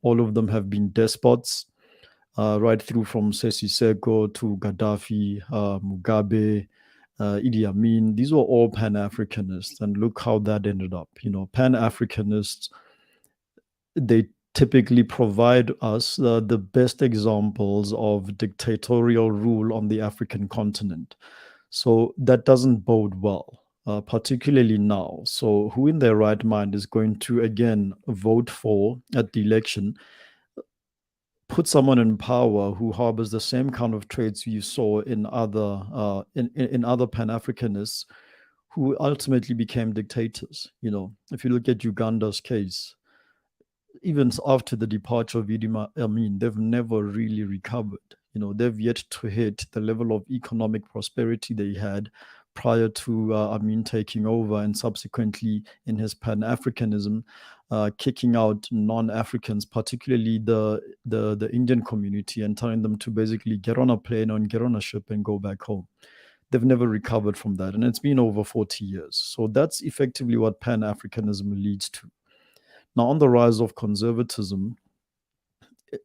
All of them have been despots, right through from Sesiseko to Gaddafi, Mugabe, Idi Amin. These were all Pan-Africanists, and look how that ended up. Pan-Africanists, they typically provide us the best examples of dictatorial rule on the African continent. So that doesn't bode well. Particularly now. So, who in their right mind is going to again vote for at the election, put someone in power who harbors the same kind of traits you saw in other Pan-Africanists who ultimately became dictators? If you look at Uganda's case, even after the departure of Idi Amin, they've never really recovered. They've yet to hit the level of economic prosperity they had prior to Amin taking over, and subsequently in his Pan-Africanism, kicking out non-Africans, particularly the Indian community, and telling them to basically get on a plane and get on a ship and go back home. They've never recovered from that, and it's been over 40 years. So that's effectively what Pan-Africanism leads to. Now, on the rise of conservatism,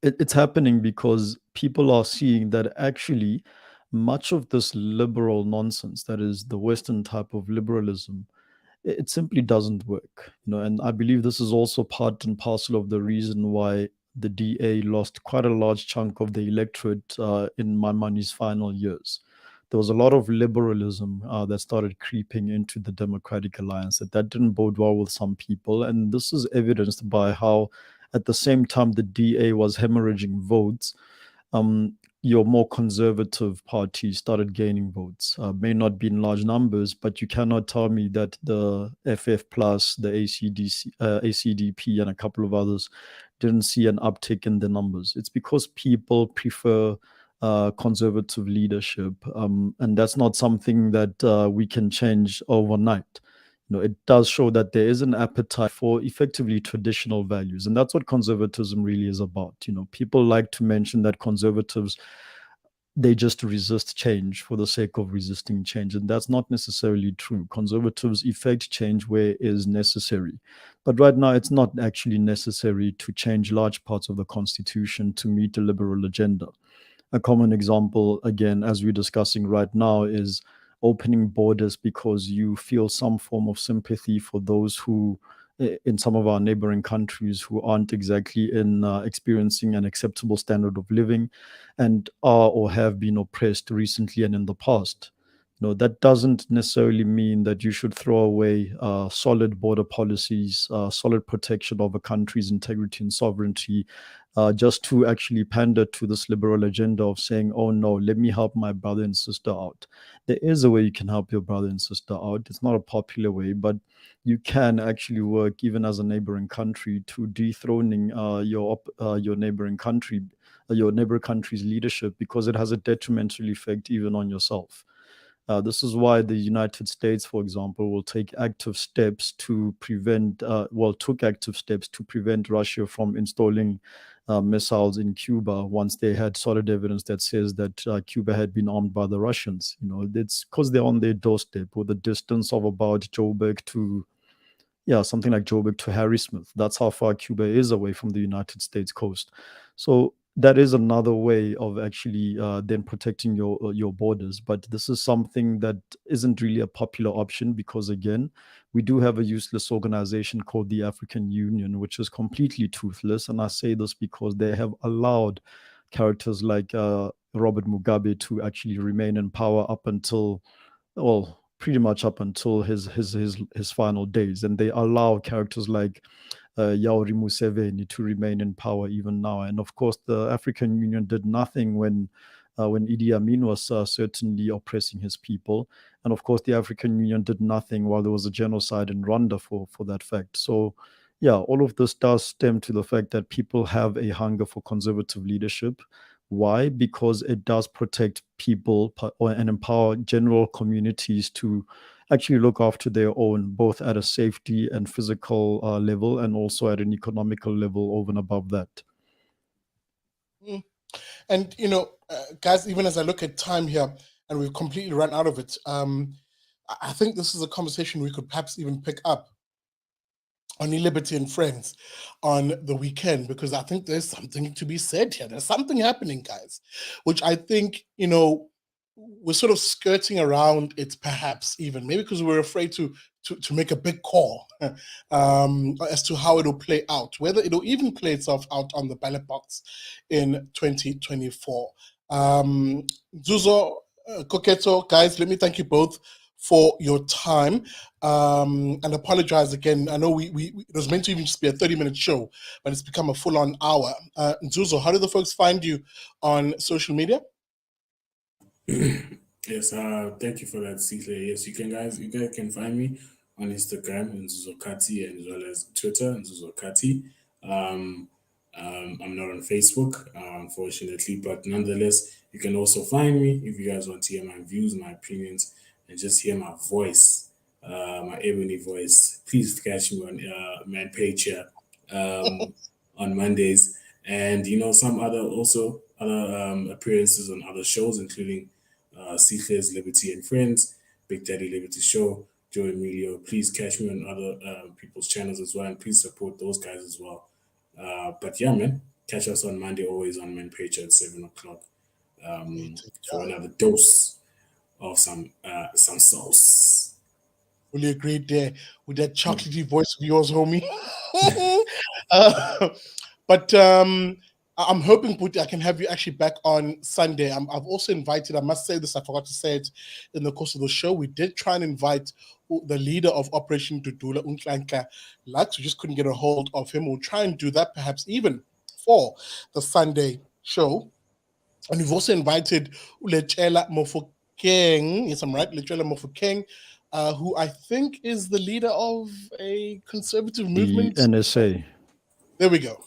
it's happening because people are seeing that actually much of this liberal nonsense, that is the Western type of liberalism, it simply doesn't work. And I believe this is also part and parcel of the reason why the DA lost quite a large chunk of the electorate in Mamani's final years. There was a lot of liberalism that started creeping into the Democratic Alliance that didn't bode well with some people. And this is evidenced by how, at the same time the DA was hemorrhaging votes, your more conservative parties started gaining votes. May not be in large numbers, but you cannot tell me that the FF Plus, the ACDP, and a couple of others didn't see an uptick in the numbers. It's because people prefer conservative leadership, and that's not something that we can change overnight. it does show that there is an appetite for effectively traditional values. And that's what conservatism really is about. People like to mention that conservatives, they just resist change for the sake of resisting change. And that's not necessarily true. Conservatives effect change where it is necessary. But right now, it's not actually necessary to change large parts of the Constitution to meet a liberal agenda. A common example, again, as we're discussing right now, is opening borders because you feel some form of sympathy for those who, in some of our neighboring countries, who aren't exactly experiencing an acceptable standard of living and are or have been oppressed recently and in the past. That doesn't necessarily mean that you should throw away solid border policies, solid protection of a country's integrity and sovereignty, just to actually pander to this liberal agenda of saying, oh no, let me help my brother and sister out. There is a way you can help your brother and sister out. It's not a popular way, but you can actually work even as a neighboring country to dethroning your neighboring country, your neighbor country's leadership, because it has a detrimental effect even on yourself. This is why the United States, for example, will take active steps to took active steps to prevent Russia from installing missiles in Cuba once they had solid evidence that says that Cuba had been armed by the Russians. It's because they're on their doorstep, with a distance of about Joburg to, something like Joburg to Harrismith. That's how far Cuba is away from the United States coast. So that is another way of actually then protecting your borders. But this is something that isn't really a popular option because, again, we do have a useless organization called the African Union, which is completely toothless. And I say this because they have allowed characters like Robert Mugabe to actually remain in power up until, pretty much up until his final days. And they allow characters like Yoweri Museveni to remain in power even now. And of course, the African Union did nothing when Idi Amin was certainly oppressing his people. And of course, the African Union did nothing while there was a genocide in Rwanda for that fact. So, all of this does stem to the fact that people have a hunger for conservative leadership. Why? Because it does protect people and empower general communities to actually look after their own, both at a safety and physical level, and also at an economical level over and above that. And, guys, even as I look at time here, and we've completely run out of it, I think this is a conversation we could perhaps even pick up on Liberty and Friends on the weekend, because I think there's something to be said here. There's something happening, guys, which I think, we're sort of skirting around it, perhaps even maybe because we're afraid to make a big call as to how it'll play out, whether it'll even play itself out on the ballot box in 2024. Zuzo, Koketo, guys, let me thank you both for your time and apologize again. I know it was meant to even just be a 30-minute show, but it's become a full-on hour. Zuzo, how do the folks find you on social media? Yes, thank you for that, Sihle. Yes, you guys can find me on Instagram in Zuzokati, and as well as Twitter in Zuzokati. I'm not on Facebook, unfortunately, but nonetheless, you can also find me if you guys want to hear my views, my opinions, and just hear my voice, my ebony voice. Please catch me on Man Page here on Mondays, and some other appearances on other shows, including Sihle's Liberty and Friends, Big Daddy Liberty Show, Joe Emilio. Please catch me on other people's channels as well, and please support those guys as well. But yeah, man, catch us on Monday, always on Man Page at 7:00 for another dose of some sauce. Fully agreed there with that chocolatey voice of yours, homie. But I'm hoping, Puti, I can have you actually back on Sunday. I've also invited, I must say this, I forgot to say it in the course of the show, we did try and invite the leader of Operation Dudula, Nhlanhla Lux. We just couldn't get a hold of him. We'll try and do that perhaps even for the Sunday show. And we've also invited Nhlanhla Mofokeng, yes, I'm right, Nhlanhla Mofokeng, who I think is the leader of a conservative movement. The NSA. There we go.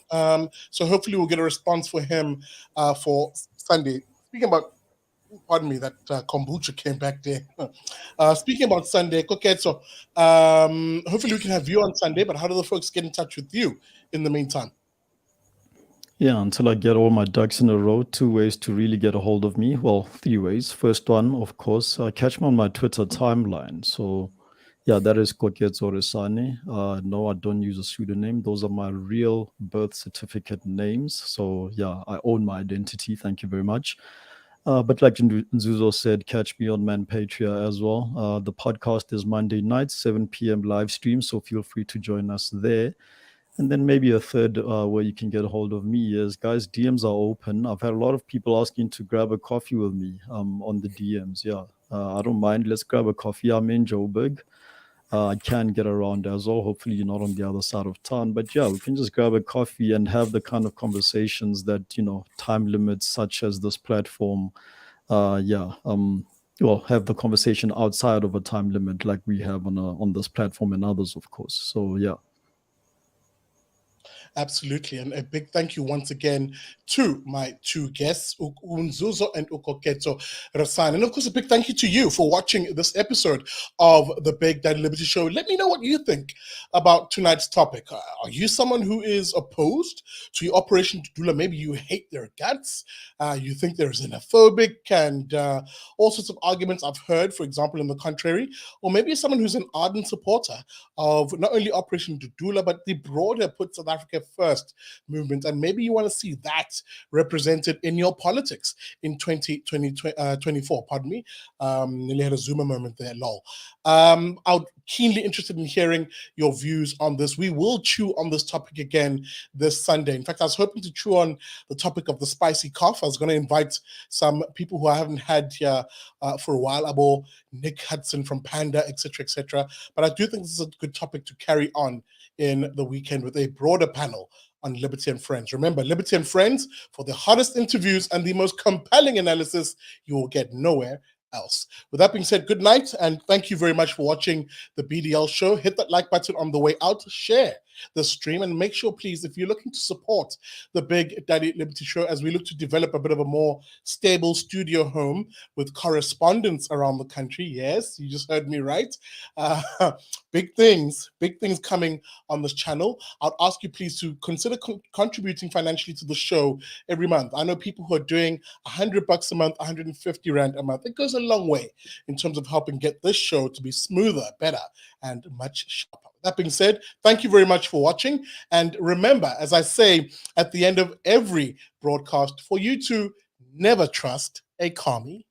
So hopefully we'll get a response for him for Sunday. Speaking about Pardon me, that kombucha came back there. Speaking about Sunday, Koketso, hopefully we can have you on Sunday, but how do the folks get in touch with you in the meantime? Yeah, until I get all my ducks in a row, 2 ways to really get a hold of me. Well, 3 ways. First one, of course, catch me on my Twitter timeline. So, yeah, that is Koketso Resane. No, I don't use a pseudonym. Those are my real birth certificate names. So, yeah, I own my identity. Thank you very much. But like Nzuzo said, catch me on Manpatria as well. The podcast is Monday night, 7 p.m. live stream. So feel free to join us there. And then maybe a third where you can get a hold of me is, guys, DMs are open. I've had a lot of people asking to grab a coffee with me on the DMs. Yeah, I don't mind. Let's grab a coffee. I'm in Joburg. I can get around as well. Hopefully you're not on the other side of town. But yeah, we can just grab a coffee and have the kind of conversations that, time limits such as this platform. Well, have the conversation outside of a time limit like we have on this platform and others, of course. So yeah. Absolutely. And a big thank you once again to my two guests, Unzuzo and Ukoketo Rasan. And of course, a big thank you to you for watching this episode of the Big Daddy Liberty Show. Let me know what you think about tonight's topic. Are you someone who is opposed to Operation Dudula? Maybe you hate their guts. You think they're xenophobic and all sorts of arguments I've heard, for example, in the contrary. Or maybe you're someone who's an ardent supporter of not only Operation Dudula, but the broader Put South Africa First movement. And maybe you want to see that represented in your politics in 2024. Pardon me. Nearly had a Zuma moment there, lol. I'm keenly interested in hearing your views on this. We will chew on this topic again this Sunday. In fact, I was hoping to chew on the topic of the spicy cough. I was going to invite some people who I haven't had here for a while, Abo, Nick Hudson from Panda, etc. But I do think this is a good topic to carry on in the weekend with a broader panel on Liberty and Friends. Remember, Liberty and Friends, for the hottest interviews and the most compelling analysis, you will get nowhere else. With that being said, good night, and thank you very much for watching the BDL show. Hit that like button on the way out, share the stream, and make sure, please, if you're looking to support the Big Daddy Liberty Show as we look to develop a bit of a more stable studio home with correspondents around the country. Yes, you just heard me right. Big things coming on this channel. I'd ask you please to consider contributing financially to the show every month. I know people who are doing $100 a month, 150 Rand a month. It goes a long way in terms of helping get this show to be smoother, better, and much sharper. That being said, thank you very much for watching. And remember, as I say at the end of every broadcast, for you to never trust a commie.